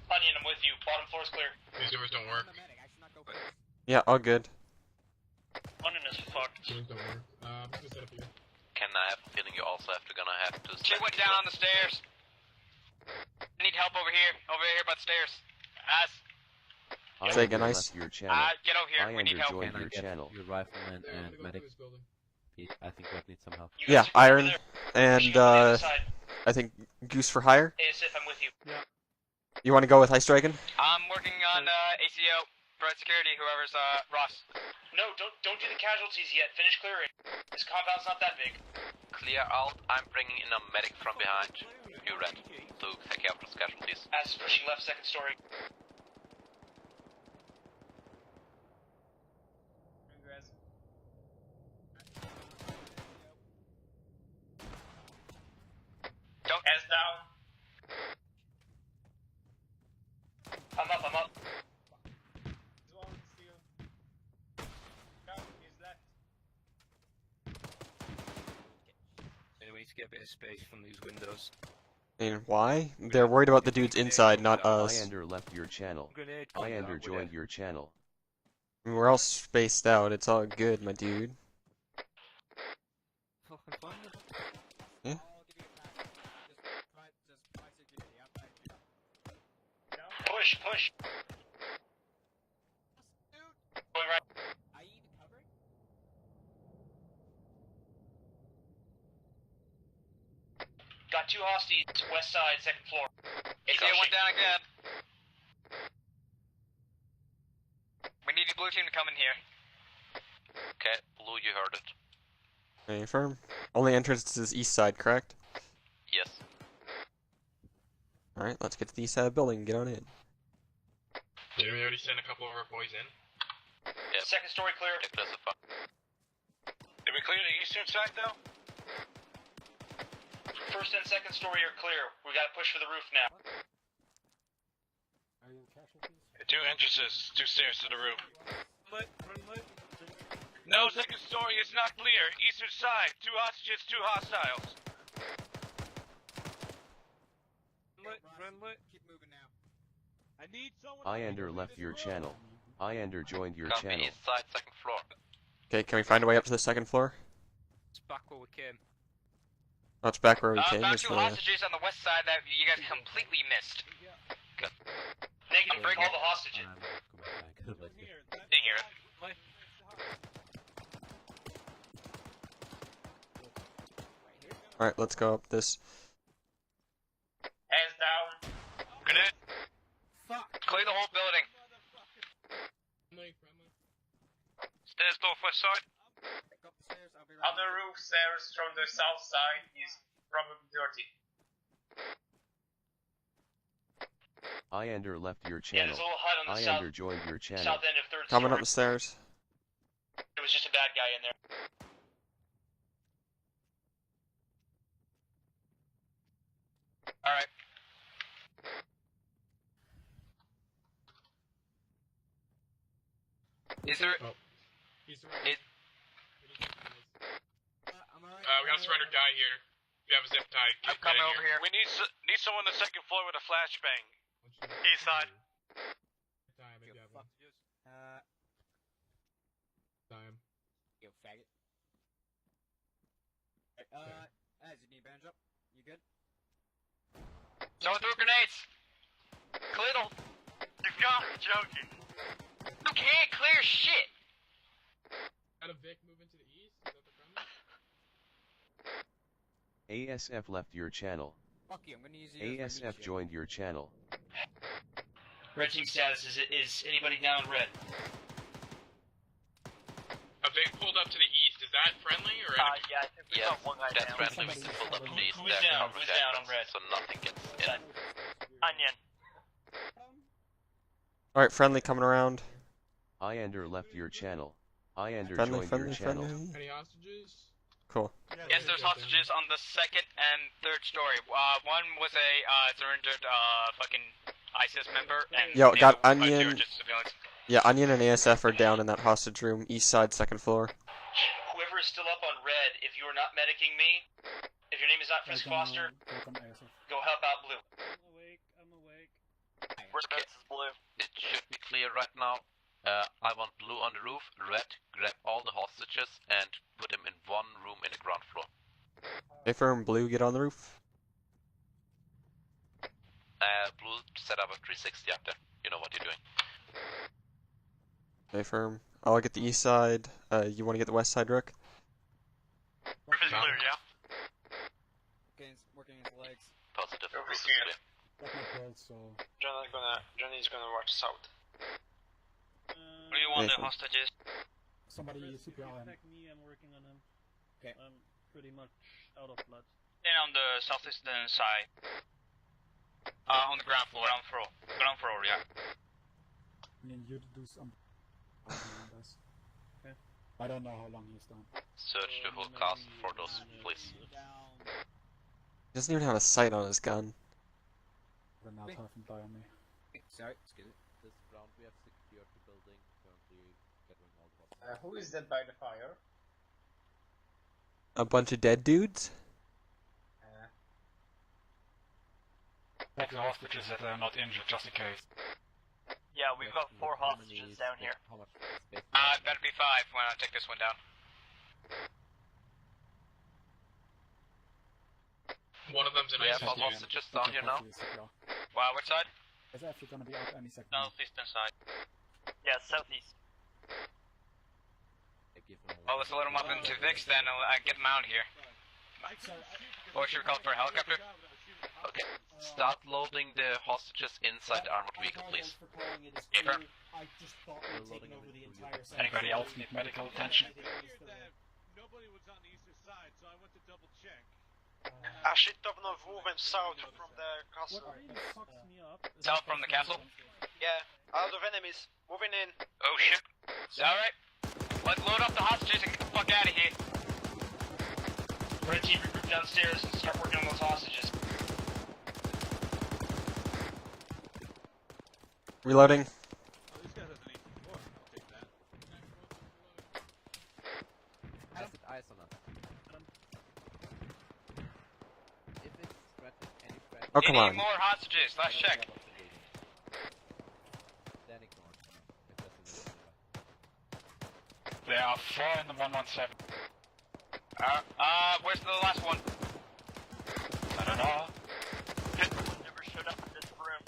Onion, I'm with you. Bottom floor is clear. These doors don't work. Yeah, all good. Onion is fucked. Doors don't work. I'm gonna set up here. Can I have a feeling you also gonna have to... She went down on the stairs. I need help over here. Over here by the stairs. Say again, Iander Ice. left your channel. Get over here. We need Iander help. joined Can I your get channel. your rifleman and medic? I think Red needs some help. Yeah, Iron and I think Goose for hire. ASF, I'm with you. Yeah. You want to go with Ice Dragon? I'm working on ACO, Red Security, whoever's Ross. No, don't do the casualties yet. Finish clearing. This compound's not that big. Clear out, I'm bringing in a medic from behind. You Red, to take care of those casualties. As is pushing left, second story. Don't S down. I'm up. We need to get a bit of space from these windows. I mean, why? They're worried about the dudes inside, not us. Iander left your channel. Iander joined your channel. I mean, we're all spaced out. It's all good, my dude. Yeah. Push. Going right. Got two hosties, west side, second floor. ACO went down again. We need the blue team to come in here. Okay, Blue, you heard it. Any firm? Only entrance is east side, correct? Yes. Alright, let's get to the east side of the building and get on in. Did we already send a couple of our boys in? Yep. Second story clear. Did we clear the eastern side though? First and second story are clear. We gotta push for the roof now. Two entrances, two stairs to the roof. No, second story is not clear. Eastern side, two hostages, two hostiles. Iander left your channel. Iander joined your Copy, channel. east side, second floor. Okay, can we find a way up to the second floor? It's back where we came. Oh, it's back where we came. Found Is 2 the... hostages on the west side that you guys completely missed. Good. Negative, call the hostages. Didn't hear it. Alright, let's go up this. Hands down. Grenade. Clear the whole building. Stairs northwest side. On the roof stairs from the south side is probably dirty. Iander left your Yeah, channel. there's a little hut on the Iander joined your channel. south end of 3rd Coming story. up the stairs. There was just a bad guy in there. Alright. Is there... We got a surrendered guy here. You have a zip tie. I'm coming over here. We need someone on the second floor with a flashbang. East side. You faggot. As you need bandage up. You good? No through grenades. Clear the... You've got me joking. You can't clear shit. Got a Vic moving to the east? Is that the friendly? ASF left your channel. Fuck you, I'm gonna use you as my ASF joined your channel. Red team status, is anybody down red? A Vic pulled up to the east. Is that friendly or enemy? Yeah, I think we got one guy That's down. friendly. We can pull up to the east. Who's They're down? covered Who's down on access, red? so nothing gets in. Onion. Alright, friendly coming around. Iander left your channel. Iander Friendly, joined friendly, your channel. friendly. Any hostages? Cool. Yes, there's hostages on the 2nd and 3rd story. One was a surrendered fucking ISIS member, and Yo, the got other two are Onion. just civilians. Yeah, Onion and ASF are down in that hostage room, east side, second floor. Whoever is still up on red, if you are not medicing me, if your name is not Frisk Foster, go help out blue. I'm awake. Where's blue? It should be clear right now. I want blue on the roof, red, grab all the hostages and put them in one room in the ground floor. Affirm, blue, get on the roof. Blue, set up a 360 up there. You know what you're doing. Affirm. I'll get the east side. You want to get the west side, Rick? Roof is blue, yeah? Working his legs. Positive. Roof Roof is is clear. Johnny's gonna watch south. What do you want, the Nathan. hostages? Somebody CPR him. Attack me, I'm working on him. Okay. I'm pretty much out of blood. Then on the southeastern side. On the ground floor. Ground floor, yeah. I mean, you do some. Okay. I don't know how long he's down. Search the whole cast for those, please. He doesn't even have a sight on his gun. Then I'll have him die on me. Sorry, excuse me. This round we have secured the building, currently gathering all the hostages. Who is dead by the fire? A bunch of dead dudes? Take the hostages that are not injured, just in case. Yeah, we've got 4 hostages down here. How much space? Better be 5 when I take this one down. One of them's an We have ISIS all dude. hostages down here now. Wow, which side? It's actually gonna be out any second. Southeastern side. Yeah, southeast. Oh, let's load them up into Vix then and get them out here. Or should we call for a helicopter? Okay. Start loading the hostages inside the armored vehicle, please. Affirm. I just thought we'd taken over the entire site. Anybody else need medical attention? Nobody was on the eastern side, so I went to double check. A shit ton of movement south from the castle. South from the castle? Yeah, a lot of enemies. Moving in. Oh shit. Alright. Let's load up the hostages and get the fuck out of here. Red team, regroup downstairs and start working on those hostages. Reloading. Eyes on us. If it's threatened, any threat. Oh, come You on. need more hostages, last check. There are 4 in the 117. Where's the last one? I don't know. Never showed up in this room.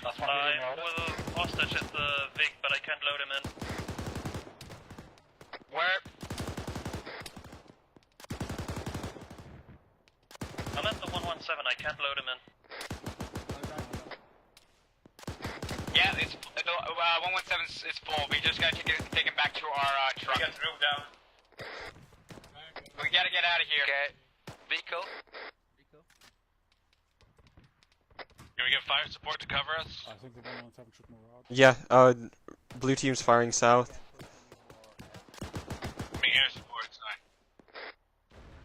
That's one I'm with a hostage at the Vic, but I can't load him in. Where? I'm at the 117, I can't load him in. Yeah, it's 117 is full. We just gotta take him back to our truck. We got to move down. We gotta get out of here. Okay. Vehicle. Can we get fire support to cover us? I think the 117 should move out. Yeah, blue team's firing south. I mean, air support, it's fine.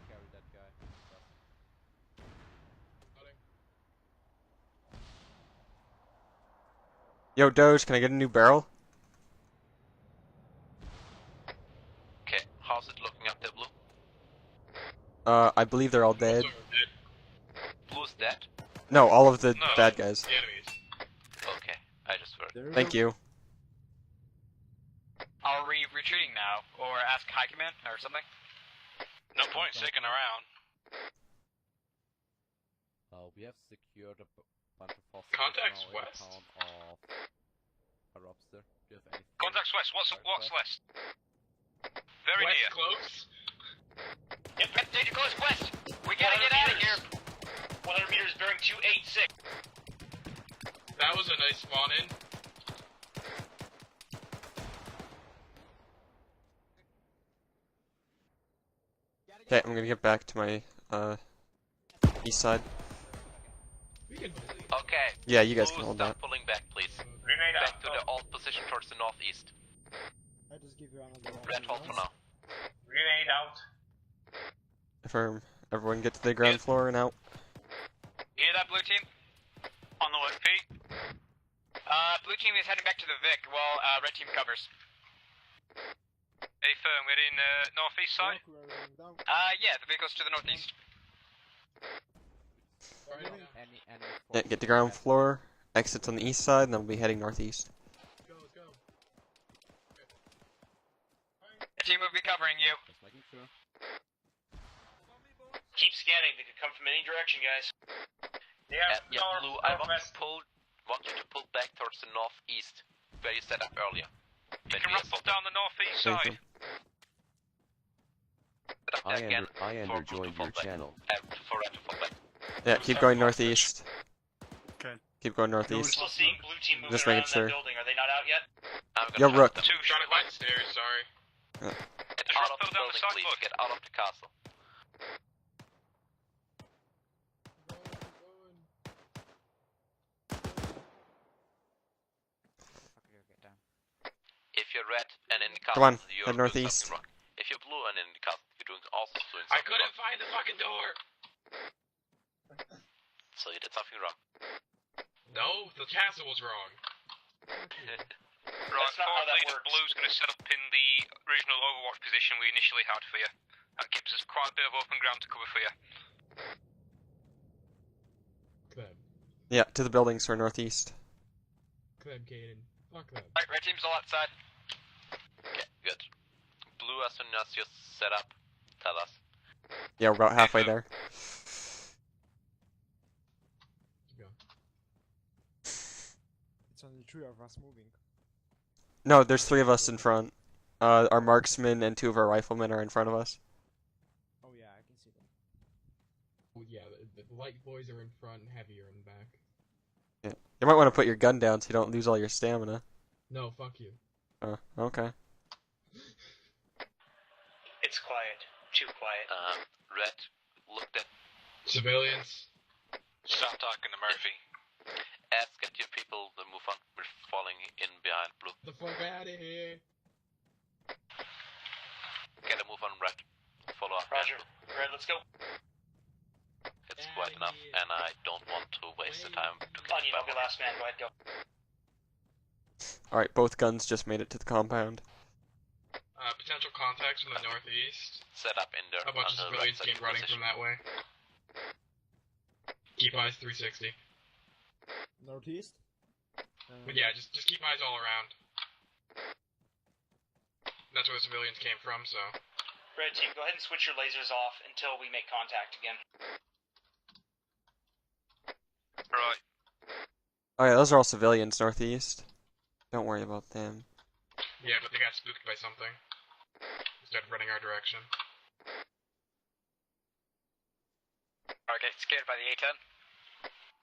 Carry that guy. Yo, Doge, can I get a new barrel? Okay, how's it looking up there, Blue? I believe they're all dead. Blue's dead? No, all of the No, bad guys. The enemies. Okay, I just heard. Thank you. Are we retreating now? Or ask High Command or something? No point sticking around. We have secured a bunch of hostages Contacts now west. in the town of Harobster. Do you have anything? Contacts west. What's west? Very West near. close. Yep, danger close west. We gotta get out of here. 100 meters bearing 286. That was a nice spawn in. Okay, I'm gonna get back to my east side. Okay. Yeah, you guys Blue, can hold stop that. pulling back, please. Grenade Back to the old position towards the northeast. I just give you another one. Red hold for now. Grenade out. Affirm. Everyone get to the ground floor and out. Hear that, blue team? On the way, Pete. Blue team is heading back to the Vic while red team covers. Hey, firm, we're in northeast side. Yeah, the vehicle's to the northeast. Yeah, get to ground floor. Exits on the east side, and then we'll be heading northeast. Team will be covering you. Keep scanning. They could come from any direction, guys. Yeah, Blue, I want you to pull back towards the northeast, where you set up earlier. You can ruffle down the northeast side. Iander joined your channel. For red to fall back. Yeah, keep going northeast. Okay. Keep going We're northeast. still seeing blue team moving Just around making in sure. that building. Are they not out yet? Yo, Rook. Two shot at my stairs, sorry. Get out of the building, please. Get out of the castle. If you're red and in the castle, Come on, you're head doing northeast. something wrong. If you're blue and in the castle, you're doing also doing I something couldn't wrong. find the fucking door. So you did something wrong. No, the castle was wrong. Right, forward leader Blue's going to set up in the original Overwatch position we initially had for you. That gives us quite a bit of open ground to cover for you. Clem. Yeah, to the buildings or northeast. Clem, Caden. Fuck them. Right, red team's all outside. Okay, good. Blue, as soon as you set up, tell us. Yeah, we're about halfway there. It's only 3 of us moving. No, there's 3 of us in front. Our marksmen and 2 of our riflemen are in front of us. Oh yeah, I can see them. Oh, yeah, the light boys are in front and heavier in the back. Yeah. You might want to put your gun down so you don't lose all your stamina. No, fuck you. Oh, okay. It's quiet. Too quiet. Red, look at... Civilians. Stop talking to Murphy. Ask at your people to move on. We're falling in behind Blue. The fuck out of here. Get a move on Red. Follow up. Roger. Red, let's go. It's quite enough, and I don't want to waste the time to get Onion, I'll be last man. Go ahead, go. Alright, both guns just made it to the compound. Potential contacts from the northeast. Set up in there. A bunch of civilians came running from that way. Keep eyes 360. Northeast? But yeah, just keep eyes all around. That's where the civilians came from, so... Red team, go ahead and switch your lasers off until we make contact again. Right. Oh yeah, those are all civilians northeast. Don't worry about them. Yeah, but they got spooked by something. Instead of running our direction. Okay, scared by the A-10.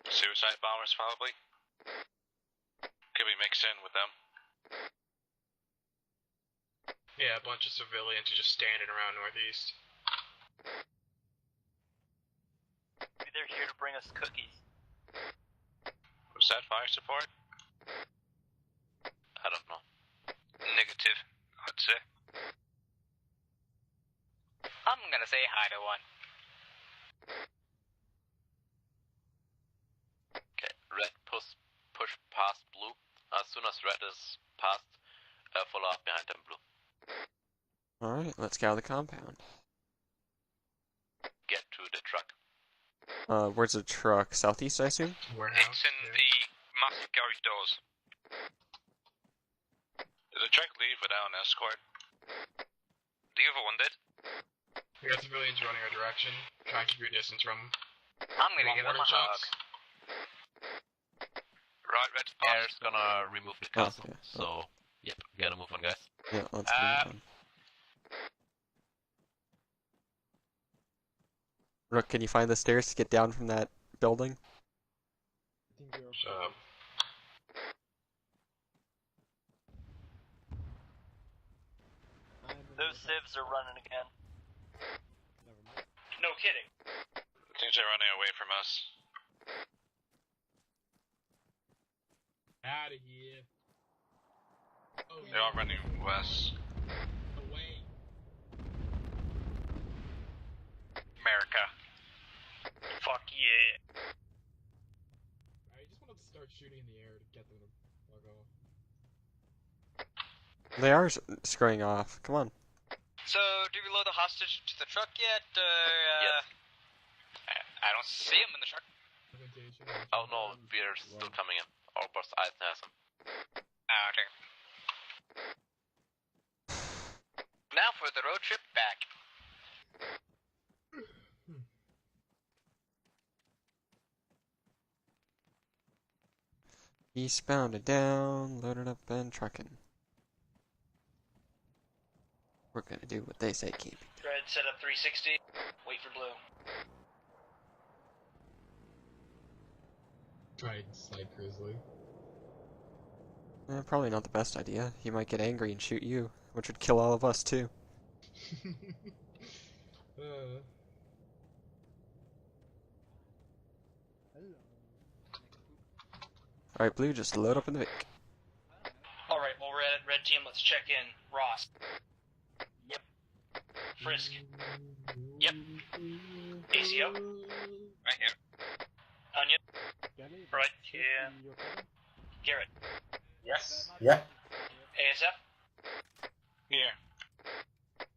Suicide bombers, probably. Could be mixed in with them. Yeah, a bunch of civilians who just standing around northeast. Maybe they're here to bring us cookies. Was that fire support? I don't know. Negative, I'd say. I'm gonna say hi to one. Okay, red push past blue. As soon as red is past, follow up behind them blue. Alright, let's get out of the compound. Get to the truck. Where's the truck? Southeast, I assume? It's in the massive garage doors. Did the truck leave without an escort? The other one did. We got civilians running our direction. Try and keep your distance from them. I'm gonna give him a hug. Right, red air's gonna remove the castle, so yep, gotta move on, guys. Yeah, let's move on. Rook, can you find the stairs to get down from that building? Shut up. Those civs are running again. No kidding. Things are running away from us. Out of here. Oh, They're all running west. Away. America. Fuck yeah. I just wanted to start shooting in the air to get them to fuck off. They are screwing off. Come on. So, do we load the hostage to the truck yet? Yes. I don't see him in the truck. Oh no, we're still coming in. Our boss Eisen has him. Okay. Now for the road trip back. Eastbound and down, loaded up and trucking. We're gonna do what they say, keep. Red, set up 360. Wait for blue. Try and slide Grizzly. Probably not the best idea. He might get angry and shoot you, which would kill all of us too. Alright, blue, just load up in the Vic. Alright, well, red team, let's check in. Ross. Yep. Frisk. Yep. ACO. Right here. Onion. Right here. Garrett. Yes. Yeah. ASF. Here.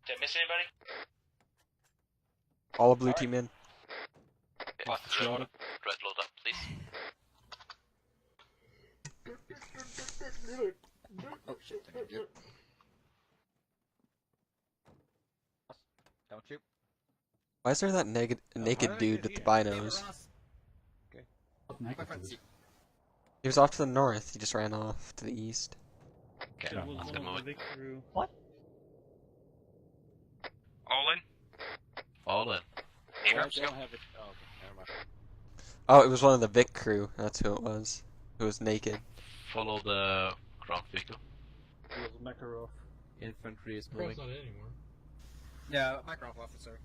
Did I miss anybody? All blue team in. Okay, red load up, please. Oh shit, thank you. Don't you? Why is there that naked dude with the binos? Okay. He was off to the north, he just ran off to the east. Okay, let's get moving. What? All in? All in. Abrams, go. Have it. Oh, okay, never mind. Oh, it was one of the Vic crew, that's who it was. Who was naked. Follow the ground vehicle. It was Makarov. Infantry is Bro's moving. not in anymore. Yeah, Makarov officer.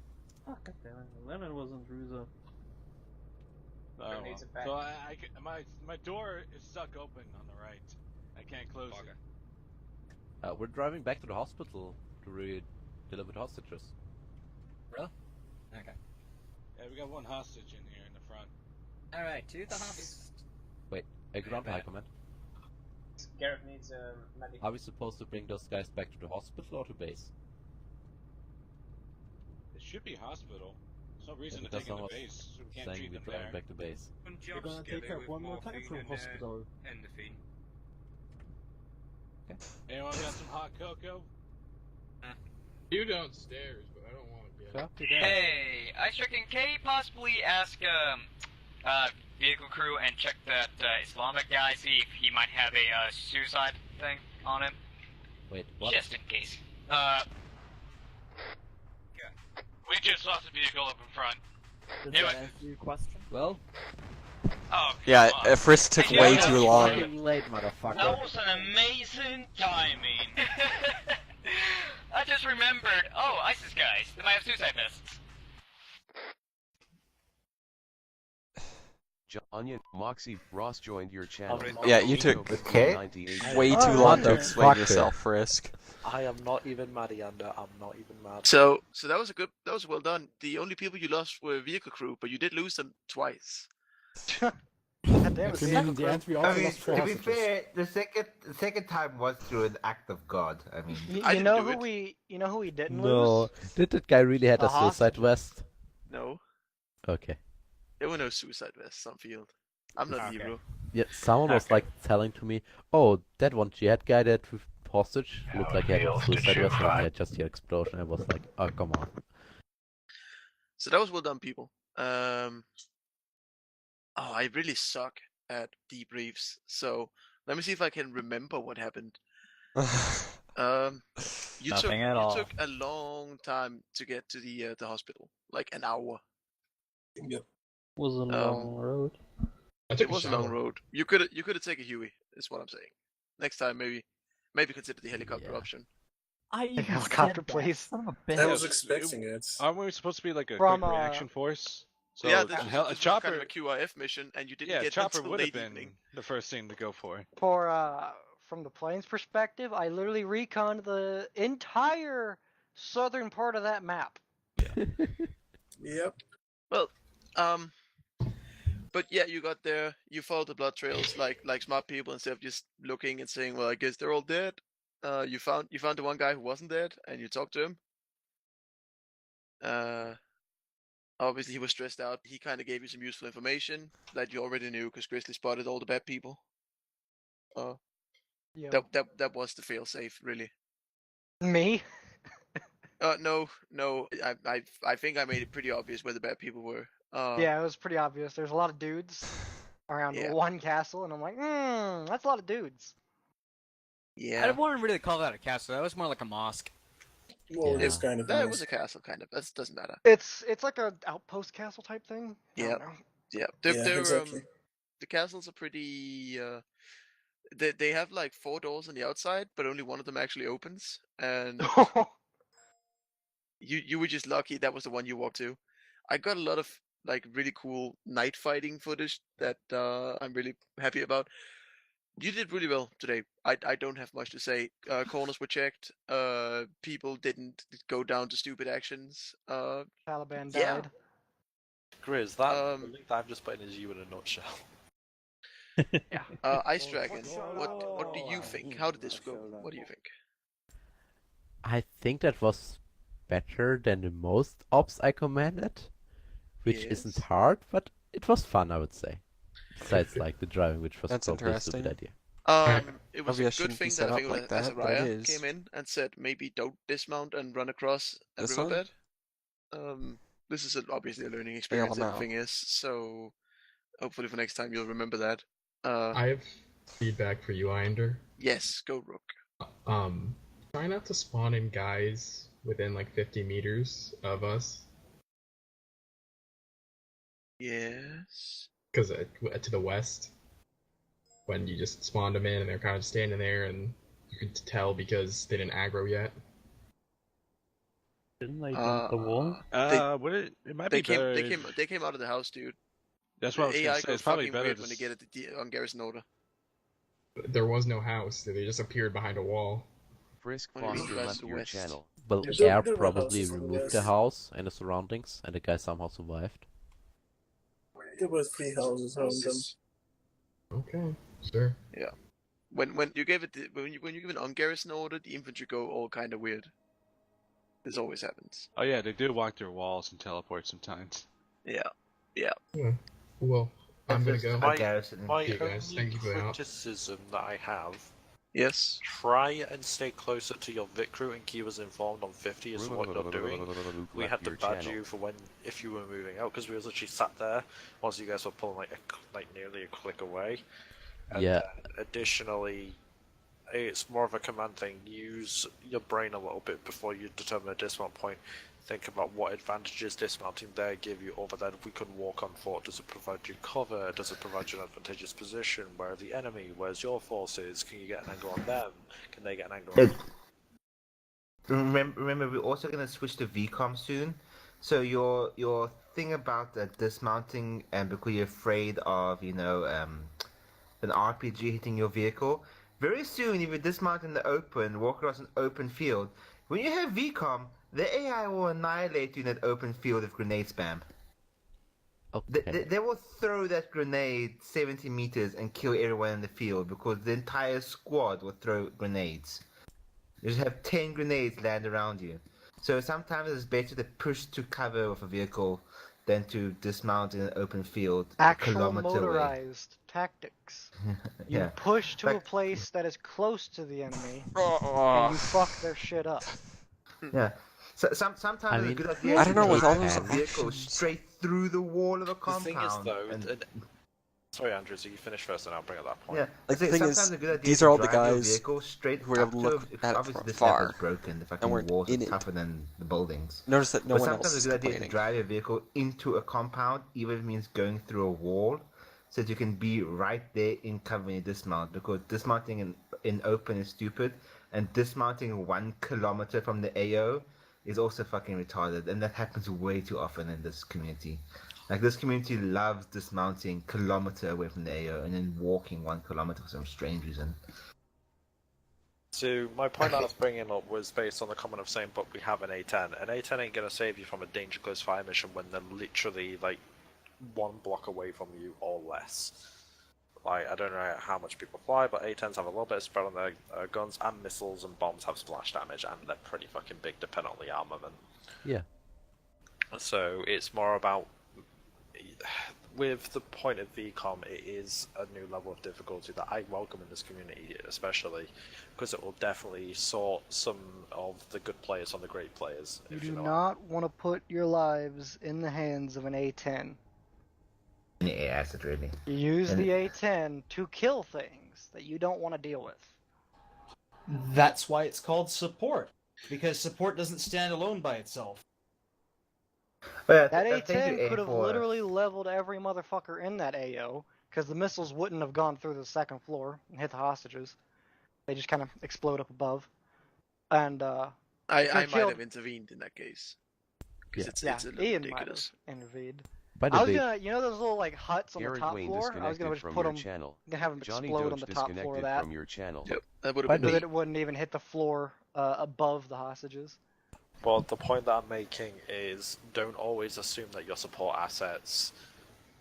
Oh, goddammit. Lemon wasn't Ruza. Oh, well. So my door is stuck open on the right. I can't close it. We're driving back to the hospital to deliver the hostages. Really? Okay. Yeah, we got one hostage in here in the front. Alright, to the hostage. Wait, ground high command. Garrett needs a medic. Are we supposed to bring those guys back to the hospital or to base? It should be hospital. There's no reason to Because take them to someone's base. So we can't saying treat we're them driving there. back to base. We're gonna take her one more time from hospital. Endorphin. Anyone got some hot cocoa? You downstairs, but I don't want to get Hey, can you possibly ask vehicle crew and check that Islamic guy, see if he might have a suicide thing on him? Wait, what? Just in case. We just lost a vehicle up in front. Did that answer your question? Well. Oh, Yeah, Frisk took way too long. Late, motherfucker. That was an amazing timing. I just remembered. Oh, ISIS guys. They might have suicide vests. Onion, Moxie, Ross joined your channel. Yeah, you took Okay. way too long to explain yourself, Frisk. I am not even mad, Iander. I'm not even mad. So that was well done. The only people you lost were vehicle crew, but you did lose them twice. God damn it, in the end, we also lost 4 to be hostages. fair, the second time was through an act of God. I mean, you know who we didn't No, lose? did that guy really had The a suicide vest? No, Okay. there were no suicide vests on field. I'm not Okay. hero. Yeah, someone was like telling to me, "Oh, that one jihad guy that with hostage looked like he had a suicide vest, and he had just the explosion." I was like, "Oh, come on." So that was well done, people. Oh, I really suck at debriefs. So let me see if I can remember what happened. You took a long time to get to the hospital, like an hour. Yep. Was a long road. It was a long road. You could have taken Huey, is what I'm saying. Next time, maybe consider the helicopter option. Helicopter, please. I was expecting it. Aren't we supposed to be like a From, quick reaction force? So yeah, this a was chopper, kind of a QIF mission, and you didn't yeah, get chopper until would have late been evening. the first thing to go for. From the plane's perspective, I literally reconned the entire southern part of that map. Yep. Well, but yeah, you got there. You followed the blood trails like smart people instead of just looking and saying, "Well, I guess they're all dead." You found the one guy who wasn't dead, and you talked to him. Obviously, he was stressed out. He kind of gave you some useful information that you already knew because Grizzly spotted all the bad people. Yeah. That was the fail-safe, really. Me? No. I think I made it pretty obvious where the bad people were. Yeah, it was pretty obvious. There's a lot of dudes around one castle, and I'm like, that's a lot of dudes. Yeah. I wouldn't really call that a castle. That was more like a mosque. Well, it's kind of. That was a castle, kind of. That doesn't matter. It's like a outpost castle type thing. Yeah. Yeah. Exactly. The castles are pretty. They have like 4 doors on the outside, but only one of them actually opens, and you were just lucky that was the one you walked to. I got a lot of like really cool night fighting footage that I'm really happy about. You did really well today. I don't have much to say. Corners were checked. People didn't go down to stupid actions. Taliban yeah. died. Grizz, that I've just put in is you in a nutshell. Yeah. Ice Dragon, what do you think? How did this go? What do you think? I think that was better than the most ops I commanded, which isn't hard, but it was fun, I would say. Besides, like the driving, which was probably a stupid idea. It was a good thing that I think Azariah came in and said maybe don't dismount and run across a riverbed. This is obviously a learning experience. Everything is so. Hopefully for next time you'll remember that. I have feedback for you, Iander. Yes, go Rook. Try not to spawn in guys within like 50 meters of us. Yes. Because to the west, when you just spawned them in and they're kind of standing there, and you could tell because they didn't aggro yet. Didn't they jump the wall? It might be better. They came out of the house, dude. That's what I was AI gonna say. goes It's probably fucking better weird to when they get on garrison order. There was no house. They just appeared behind a wall. Frisk Foster left your channel. Well, Air probably removed the house and the surroundings, and the guy somehow survived. There was 3 houses around them. Okay, sure. Yeah. When you give an on garrison order, the infantry go all kind of weird. This always happens. Oh yeah, they do walk through walls and teleport sometimes. Yeah. Well, I'm gonna go. My See you guys. Thank you for the help. criticism that I have Yes. Try and stay closer to your Vic crew and keep us informed on 50 as to what you're doing. We had to badge you for if you were moving out, because we were literally sat there whilst you guys were pulling like nearly a click away. And Yeah. Additionally, it's more of a command thing. Use your brain a little bit before you determine a dismount point. Think about what advantages dismounting there give you over that we can walk on foot. Does it provide you cover? Does it provide you an advantageous position? Where are the enemy? Where's your forces? Can you get an angle on them? Can they get an angle on you? Remember, we're also going to switch to VCOM soon. So your thing about dismounting and because you're afraid of, an RPG hitting your vehicle, very soon if you dismount in the open, walk across an open field, when you have VCOM, the AI will annihilate you in that open field of grenade spam. Okay. They will throw that grenade 70 meters and kill everyone in the field because the entire squad will throw grenades. You just have 10 grenades land around you. So sometimes it's better to push to cover with a vehicle than to dismount in an open field Actual a kilometer motorized tactics. You Yeah. push to a place that is close to the enemy, and you fuck their shit up. Yeah. So, sometimes I it's mean, a good idea I to don't know, with all drive those a vehicle actions- straight through the wall of a The compound. thing is, though, and... sorry, Andrew, so you finish first, and I'll bring up that point. Yeah, Like, the thing sometimes is, a good idea these to are all the drive your guys vehicle straight who are able to up look at it obviously from this afar, map is broken. The and fucking we're walls in are it. tougher than the buildings. Notice that no But one sometimes else a is good idea to complaining. drive your vehicle into a compound, even if it means going through a wall, so that you can be right there in cover when you dismount. Because dismounting in open is stupid, and dismounting 1 kilometer from the AO is also fucking retarded, and that happens way too often in this community. Like, this community loves dismounting kilometer away from the AO and then walking 1 kilometer for some strange reason. So my point I was bringing up was based on the comment of saying, but we have an A10. An A10 ain't gonna save you from a danger close fire mission when they're literally like 1 block away from you or less. Like, I don't know how much people fly, but A10s have a little bit of spread on their guns, and missiles and bombs have splash damage, and they're pretty fucking big depending on the armament. Yeah. So it's more about, with the point of VCOM, it is a new level of difficulty that I welcome in this community, especially because it will definitely sort some of the good players from the great players. You do not want to put your lives in the hands of an A10. Yeah, acid really. You use the A10 to kill things that you don't want to deal with. That's why it's called support, because support doesn't stand alone by itself. That A10 could have literally leveled every motherfucker in that AO, because the missiles wouldn't have gone through the second floor and hit the hostages. They just kind of explode up above. And I might have intervened in that case. Because it's a little Ian ridiculous. might have intervened. By the I was way, gonna, those little like huts on the Aaron top Wayne floor. I was gonna just from put your them, channel. have them Johnny explode Doge on the top floor of disconnected that. from your channel. Yep, that would So have been that it wouldn't even hit the floor above the hostages. Well, the point that I'm making is don't always assume that your support assets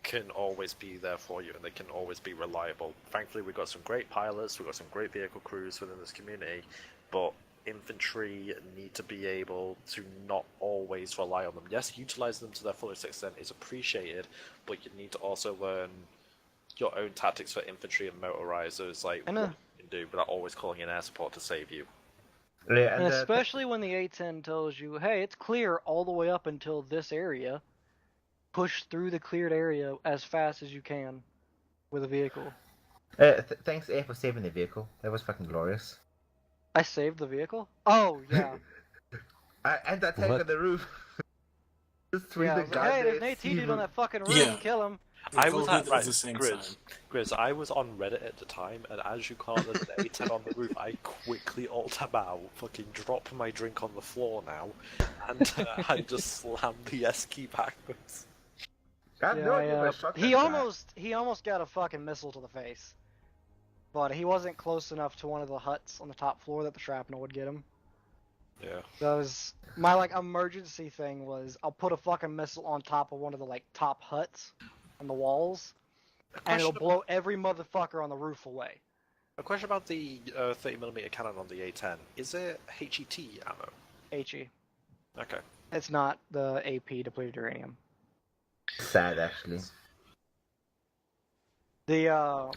can always be there for you and they can always be reliable. Thankfully, we've got some great pilots, we've got some great vehicle crews within this community, but infantry need to be able to not always rely on them. Yes, utilize them to their fullest extent is appreciated, but you need to also learn your own tactics for infantry and motorizers, like what you can do without always calling in air support to save you. Yeah, and especially when the A10 tells you, hey, it's clear all the way up until this area. Push through the cleared area as fast as you can with a vehicle. Thanks, Air, for saving the vehicle. That was fucking glorious. I saved the vehicle? Oh, yeah. And that tank on the roof. Just swing the gun. Hey, there's an AT dude on that fucking roof, kill him. I was at Grizz, I was on Reddit at the time, and as you call it, an A10 on the roof, I quickly alt tab out, fucking drop my drink on the floor now, and I just slammed the S key backwards. He almost got a fucking missile to the face, but he wasn't close enough to one of the huts on the top floor that the shrapnel would get him. Yeah. That was my like emergency thing. Was I'll put a fucking missile on top of one of the like top huts on the walls, and it'll blow every motherfucker on the roof away. A question about the 30mm cannon on the A10. Is it HET ammo? HE. Okay. It's not the AP depleted uranium. Sad, actually. The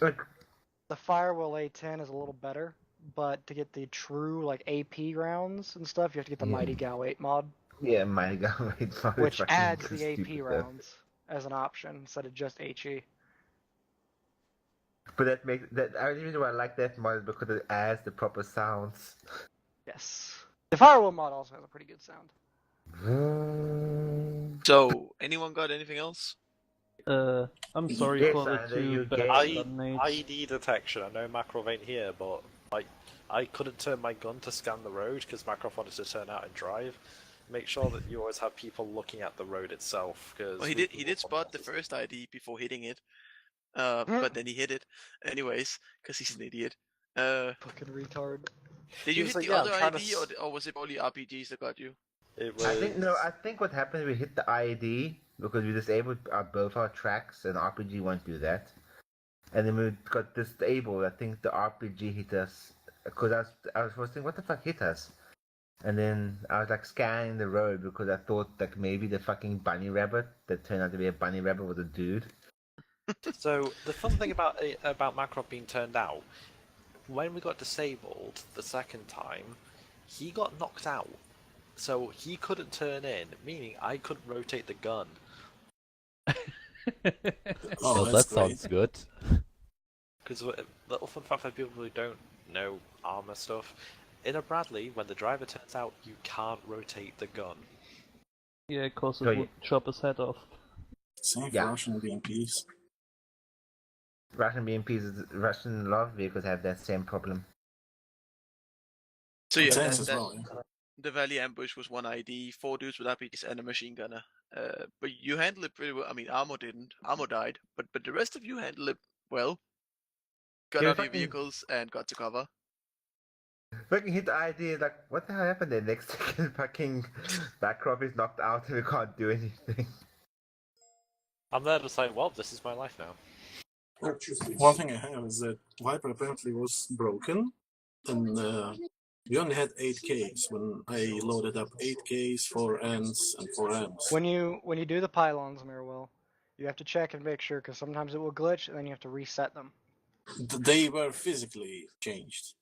Firewall A10 is a little better but to get the true like AP rounds and stuff, you have to get the Yeah. Mighty Gal 8 mod, Yeah, my god, it's fucking which adds the stupid AP though. rounds as an option instead of just HE. But that makes that. The only reason why I like that mod is because it adds the proper sounds. Yes. The Firewall mod also has a pretty good sound. So, anyone got anything else? I'm sorry Yes, for the Iander, two you bad gay. stun nades. ID detection. I know Makarov ain't here, but I couldn't turn my gun to scan the road because Makarov wanted to turn out and drive. Make sure that you always have people looking at the road itself. Cause Well, he did spot the first ID before hitting it, but then he hit it anyways because he's an idiot. Fucking retard. Did you He was hit like, the "Yeah, other I'm trying ID, to or was it only RPGs that got you? It was. I think what happened is we hit the IED because we disabled both our tracks, and RPG won't do that. And then we got disabled. I think the RPG hit us because I was thinking, what the fuck hit us? And then I was like scanning the road because I thought like maybe the fucking bunny rabbit that turned out to be a bunny rabbit was a dude. So the fun thing about Makarov being turned out, when we got disabled the second time, he got knocked out. So he couldn't turn in, meaning I couldn't rotate the gun. Well, that sounds good. Because little fun fact for people who don't know armor stuff, in a Bradley, when the driver turns out, you can't rotate the gun. Yeah, cause it So, would chop his head off. Same for Yeah. Russian BMPs. Russian love vehicles have that same problem. So yeah, Tanks as well, the Valley Ambush was one ID, 4 dudes with RPGs and a machine gunner. But you handled it pretty well. I mean, Armo didn't. Armo died, but the rest of you handled it well. Got Yeah, out of your fucking- vehicles and got to cover. Fucking hit the idea like, what the hell happened there? Next second, fucking Backcrop is knocked out and we can't do anything. I'm there to say, well, this is my life now. One thing I have is that Viper apparently was broken, and we only had 8Ks when I loaded up 8Ks, 4 Ns, and 4 Ms. When you do the pylons, Mirwell, you have to check and make sure because sometimes it will glitch and then you have to reset them. They were physically changed.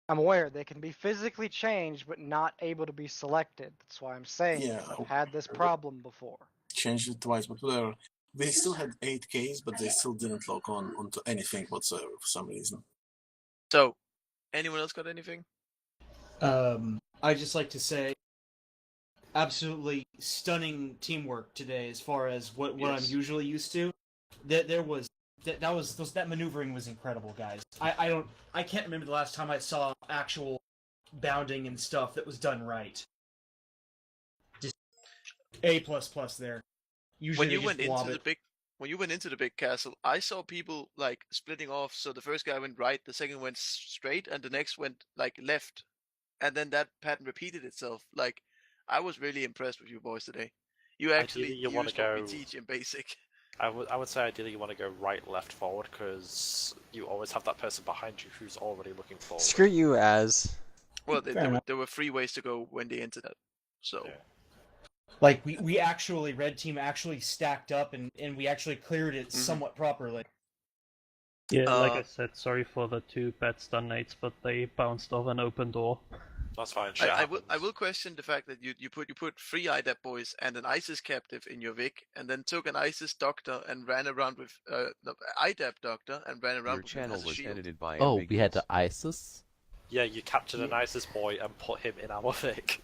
I'm aware they can be physically changed but not able to be selected. That's why I'm saying Yeah. I've had this problem before. Changed it twice, but whatever. They still had 8Ks, but they still didn't lock onto anything whatsoever for some reason. So, anyone else got anything? I'd just like to say, absolutely stunning teamwork today as far as what I'm Yes. usually used to. That maneuvering was incredible, guys. I can't remember the last time I saw actual bounding and stuff that was done right. Just A++ there. Usually When you they went just blob into it. the big castle, I saw people like splitting off. So the first guy went right, the second went straight, and the next went like left, and then that pattern repeated itself. Like, I was really impressed with you boys today. You actually Ideally, you used wanna what we go- teach in basic. I would say ideally you want to go right, left, forward, because you always have that person behind you who's already looking forward. Screw you, Az. Well, Fair there enough. were 3 ways to go when they entered that. So. Like, we actually, Red Team actually stacked up and we actually cleared it somewhat properly. Yeah, like I said, sorry for the two bad stun nades, but they bounced off an open door. That's fine. I will question the fact that you put 3 IDAP boys and an ISIS captive in your Vic, and then took an ISIS doctor and ran around with the IDAP doctor and ran around Your with him channel as a was shield. edited by Oh, we had the ISIS? Yeah, you captured an ISIS boy and put him in our Vic.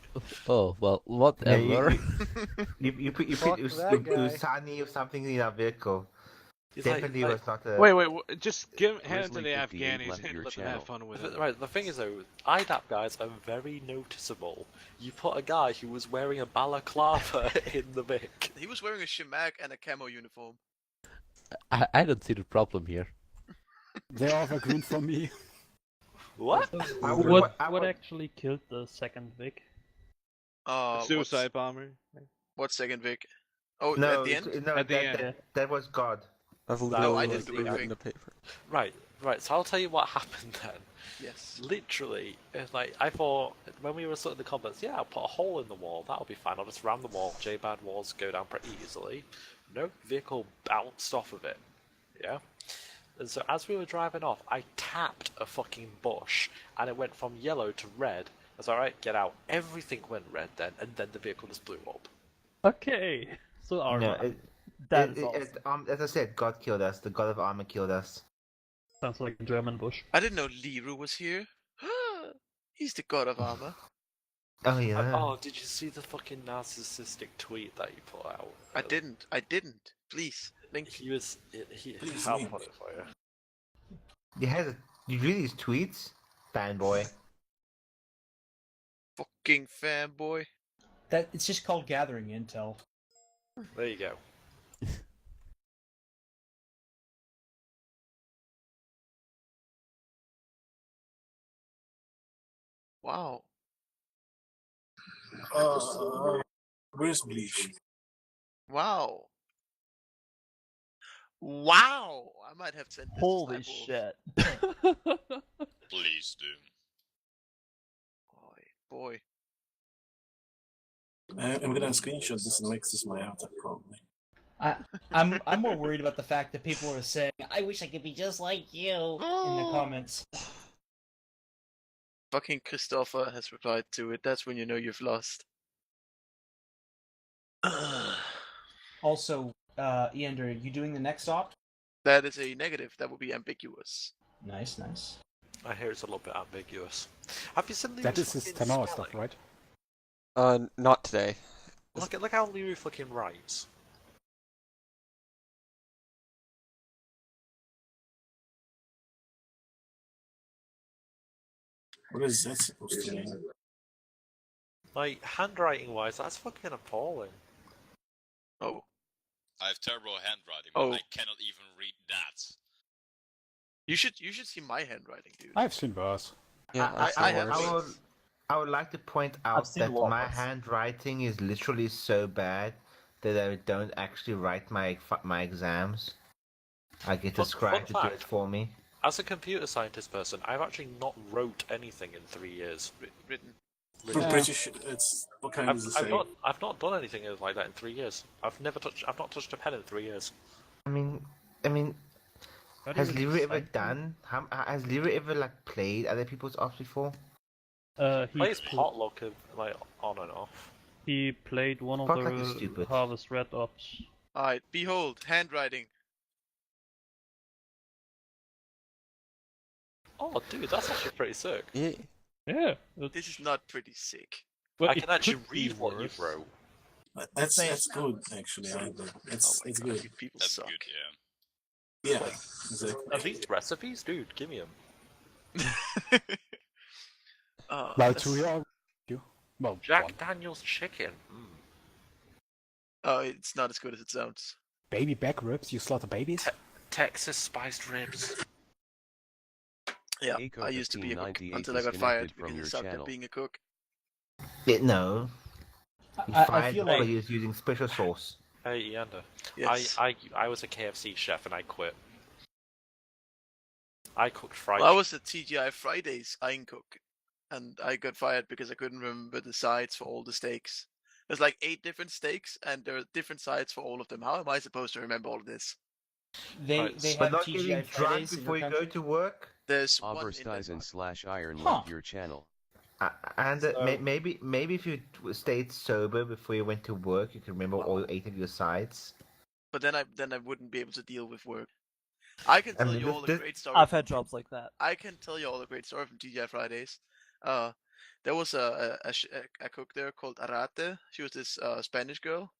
Oh, well, whatever. You put Fuck that guy. Usani or something in our vehicle. He's Definitely like- was not a. Wait, just hand it to Grizzly the 58 Afghanis left and your let them channel. have fun with it. Right, the thing is though, IDAP guys are very noticeable. You put a guy who was wearing a balaclava in the Vic. He was wearing a shemagh and a camo uniform. I don't see the problem here. They all have green from me. What? What actually killed the second Vic? Suicide bomber. What second Vic? Oh, No, at the end? At the end. That was God. I've No, I literally didn't do written anything. the paper. Right. So I'll tell you what happened then. Yes. Literally, it's like I thought when we were sort of in the comments, yeah, I'll put a hole in the wall. That'll be fine. I'll just ram the wall. J-bad walls go down pretty easily. No, vehicle bounced off of it. Yeah. And so as we were driving off, I tapped a fucking bush, and it went from yellow to red. I was alright, get out. Everything went red then, and then the vehicle just blew up. Okay, so armor. No, That is awesome. as I said, God killed us. The God of Armor killed us. Sounds like a German bush. I didn't know Liru was here. He's the god of armor. Oh yeah. Oh, did you see the fucking narcissistic tweet that you put out? I didn't. Please, link. I'll put it for you. You read these tweets, fanboy. Fucking fanboy. That it's just called gathering intel. There you go. Wow. Where's Bleach? Wow. Wow. I might have sent this. Holy shit. Please do. Boy. I'm gonna screenshot this and make this my avatar probably. I'm more worried about the fact that people are saying, "I wish I could be just like you" in the comments. Fucking Christopher has replied to it. That's when you know you've lost. Also, Iander, you doing the next op? That is a negative. That would be ambiguous. Nice. I hear it's a little bit ambiguous. Have you seen That is his 10-hour stuff, right? Not today. Look how Liru fucking writes. What is that supposed to mean? Like, handwriting wise, that's fucking appalling. Oh. I have terrible handwriting, but I cannot even read that. You should see my handwriting, dude. I've seen worse. Yeah, I would like to point out that my handwriting is literally so bad that I don't actually write my exams. I get a scribe to do it for me. As a computer scientist person, I've actually not wrote anything in 3 years. Written. I'm pretty sure it's what kind of the same. I've not done anything like that in 3 years. I've not touched a pen in 3 years. I mean, has Liru ever done? Has Liru ever played other people's ops before? He plays Potluck on and off. He played one of the Harvest Red ops. Alright, behold, handwriting. Oh, dude, that's actually pretty sick. Yeah. This is not pretty sick. Well, I can actually read what you wrote. That's good, actually. It's good. People That's suck. good, yeah. Yeah, exactly. Are these recipes? Dude, give me them. Well, Jack Daniel's chicken. Oh, it's not as good as it sounds. Baby back ribs? You slaughter babies? Texas spiced ribs. Yeah, I used to be a cook until I got fired because I sucked at being a cook. No. I feel like he was using special sauce. Hey, Iander. Yes. I was a KFC chef and I quit. I cooked fried. Well, I was at TGI Fridays eyeing cook, and I got fired because I couldn't remember the sides for all the steaks. There's like 8 different steaks, and there are different sides for all of them. How am I supposed to remember all of this? They have TGI Fridays before you go to work. There's Obersteisen/Iron left your channel. And maybe if you stayed sober before you went to work, you can remember all 8 of your sides. But then I wouldn't be able to deal with work. I can tell you all the great stories. I've had jobs like that. I can tell you all the great story from TGI Fridays. There was a cook there called Arate. She was this Spanish girl,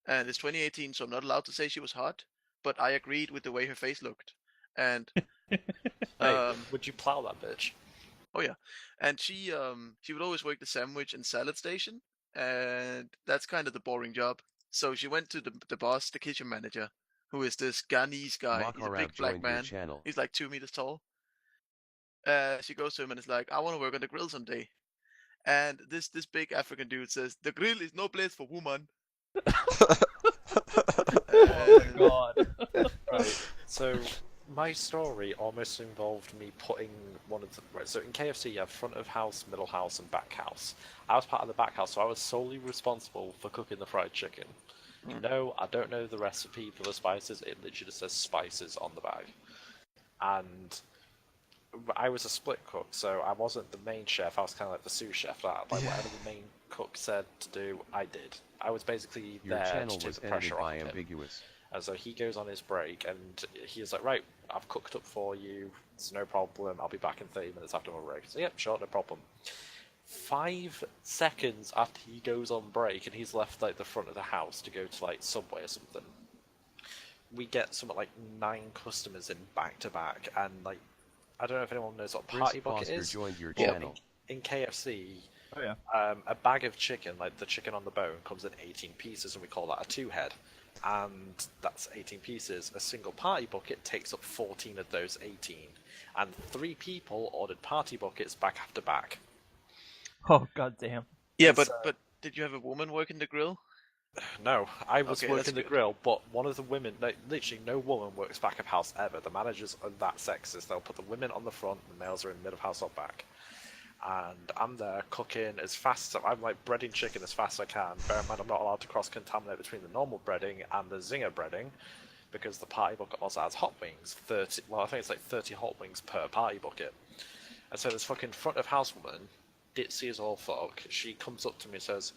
and it's 2018, so I'm not allowed to say she was hot. But I agreed with the way her face looked, and would you plow that bitch? Oh yeah, and she would always work the sandwich and salad station, and that's kind of the boring job. So she went to the boss, the kitchen manager, who is this Ghanese guy. He's a big black man. He's like 2 meters tall. She goes to him and is like, "I want to work on the grill someday." And this big African dude says, "The grill is no place for woman." Oh my god. Right. So my story almost involved me putting one of the so in KFC you have front of house, middle house, and back house. I was part of the back house, so I was solely responsible for cooking the fried chicken. No, I don't know the recipe for the spices. It literally just says spices on the bag. and I was a split cook, so I wasn't the main chef. I was kind of like the sous chef. That whatever the main cook said to do, I did. I was basically Your there channel to take was the pressure off edited by him. Ambiguous. And so he goes on his break, and he's like, right, I've cooked up for you. It's no problem. I'll be back in 30 minutes after my break. So yep, sure, no problem. 5 seconds after he goes on break, and he's left like the front of the house to go to like Subway or something, we get something like 9 customers in back to back, and like I don't know if anyone knows what Party Bucket is. Joined your But channel. in KFC, oh, yeah. A bag of chicken, like the chicken on the bone, comes in 18 pieces, and we call that a 2-head. And that's 18 pieces. A single Party Bucket takes up 14 of those 18. And 3 people ordered Party Buckets back after back. Oh, goddamn. Yeah, but did you have a woman working the grill? No, I was Okay, working that's the good. grill, but one of the women, like, literally no woman works back of house ever. The managers are that sexist. They'll put the women on the front, the males are in mid of house or back. And I'm there cooking as fast as I'm like breading chicken as fast as I can. Bear in mind, I'm not allowed to cross-contaminate between the normal breading and the zinger breading, because the Party Bucket also has hot wings. I think it's like 30 hot wings per Party Bucket. And so this fucking front of house woman, ditzy as all fuck, she comes up to me and says,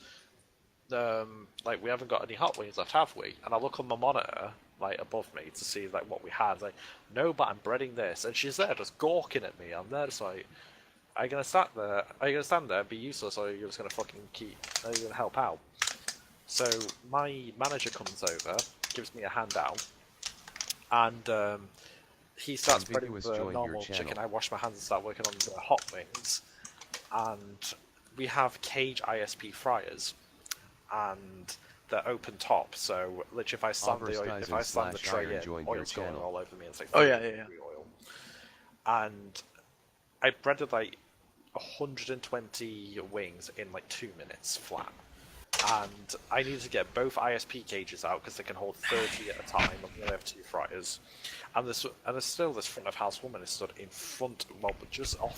like, we haven't got any hot wings left, have we? And I look on my monitor, like, above me to see, like, what we had. Like, no, but I'm breading this. And she's there just gawking at me. I'm there just like, are you gonna stand there, be useless, or are you just gonna fucking are you gonna help out? So my manager comes over, gives me a handout, and he starts spreading the normal chicken. I wash my hands and start working on the hot wings, and we have cage ISP fryers, and they're open top. So literally, if I slam the tray in, oil's going all over me. It's like oil. And I breaded like 120 wings in like 2 minutes flat, and I needed to get both ISP cages out because they can hold 30 at a time. We only have 2 fryers, and there's still this front of house woman is stood in front, well, just off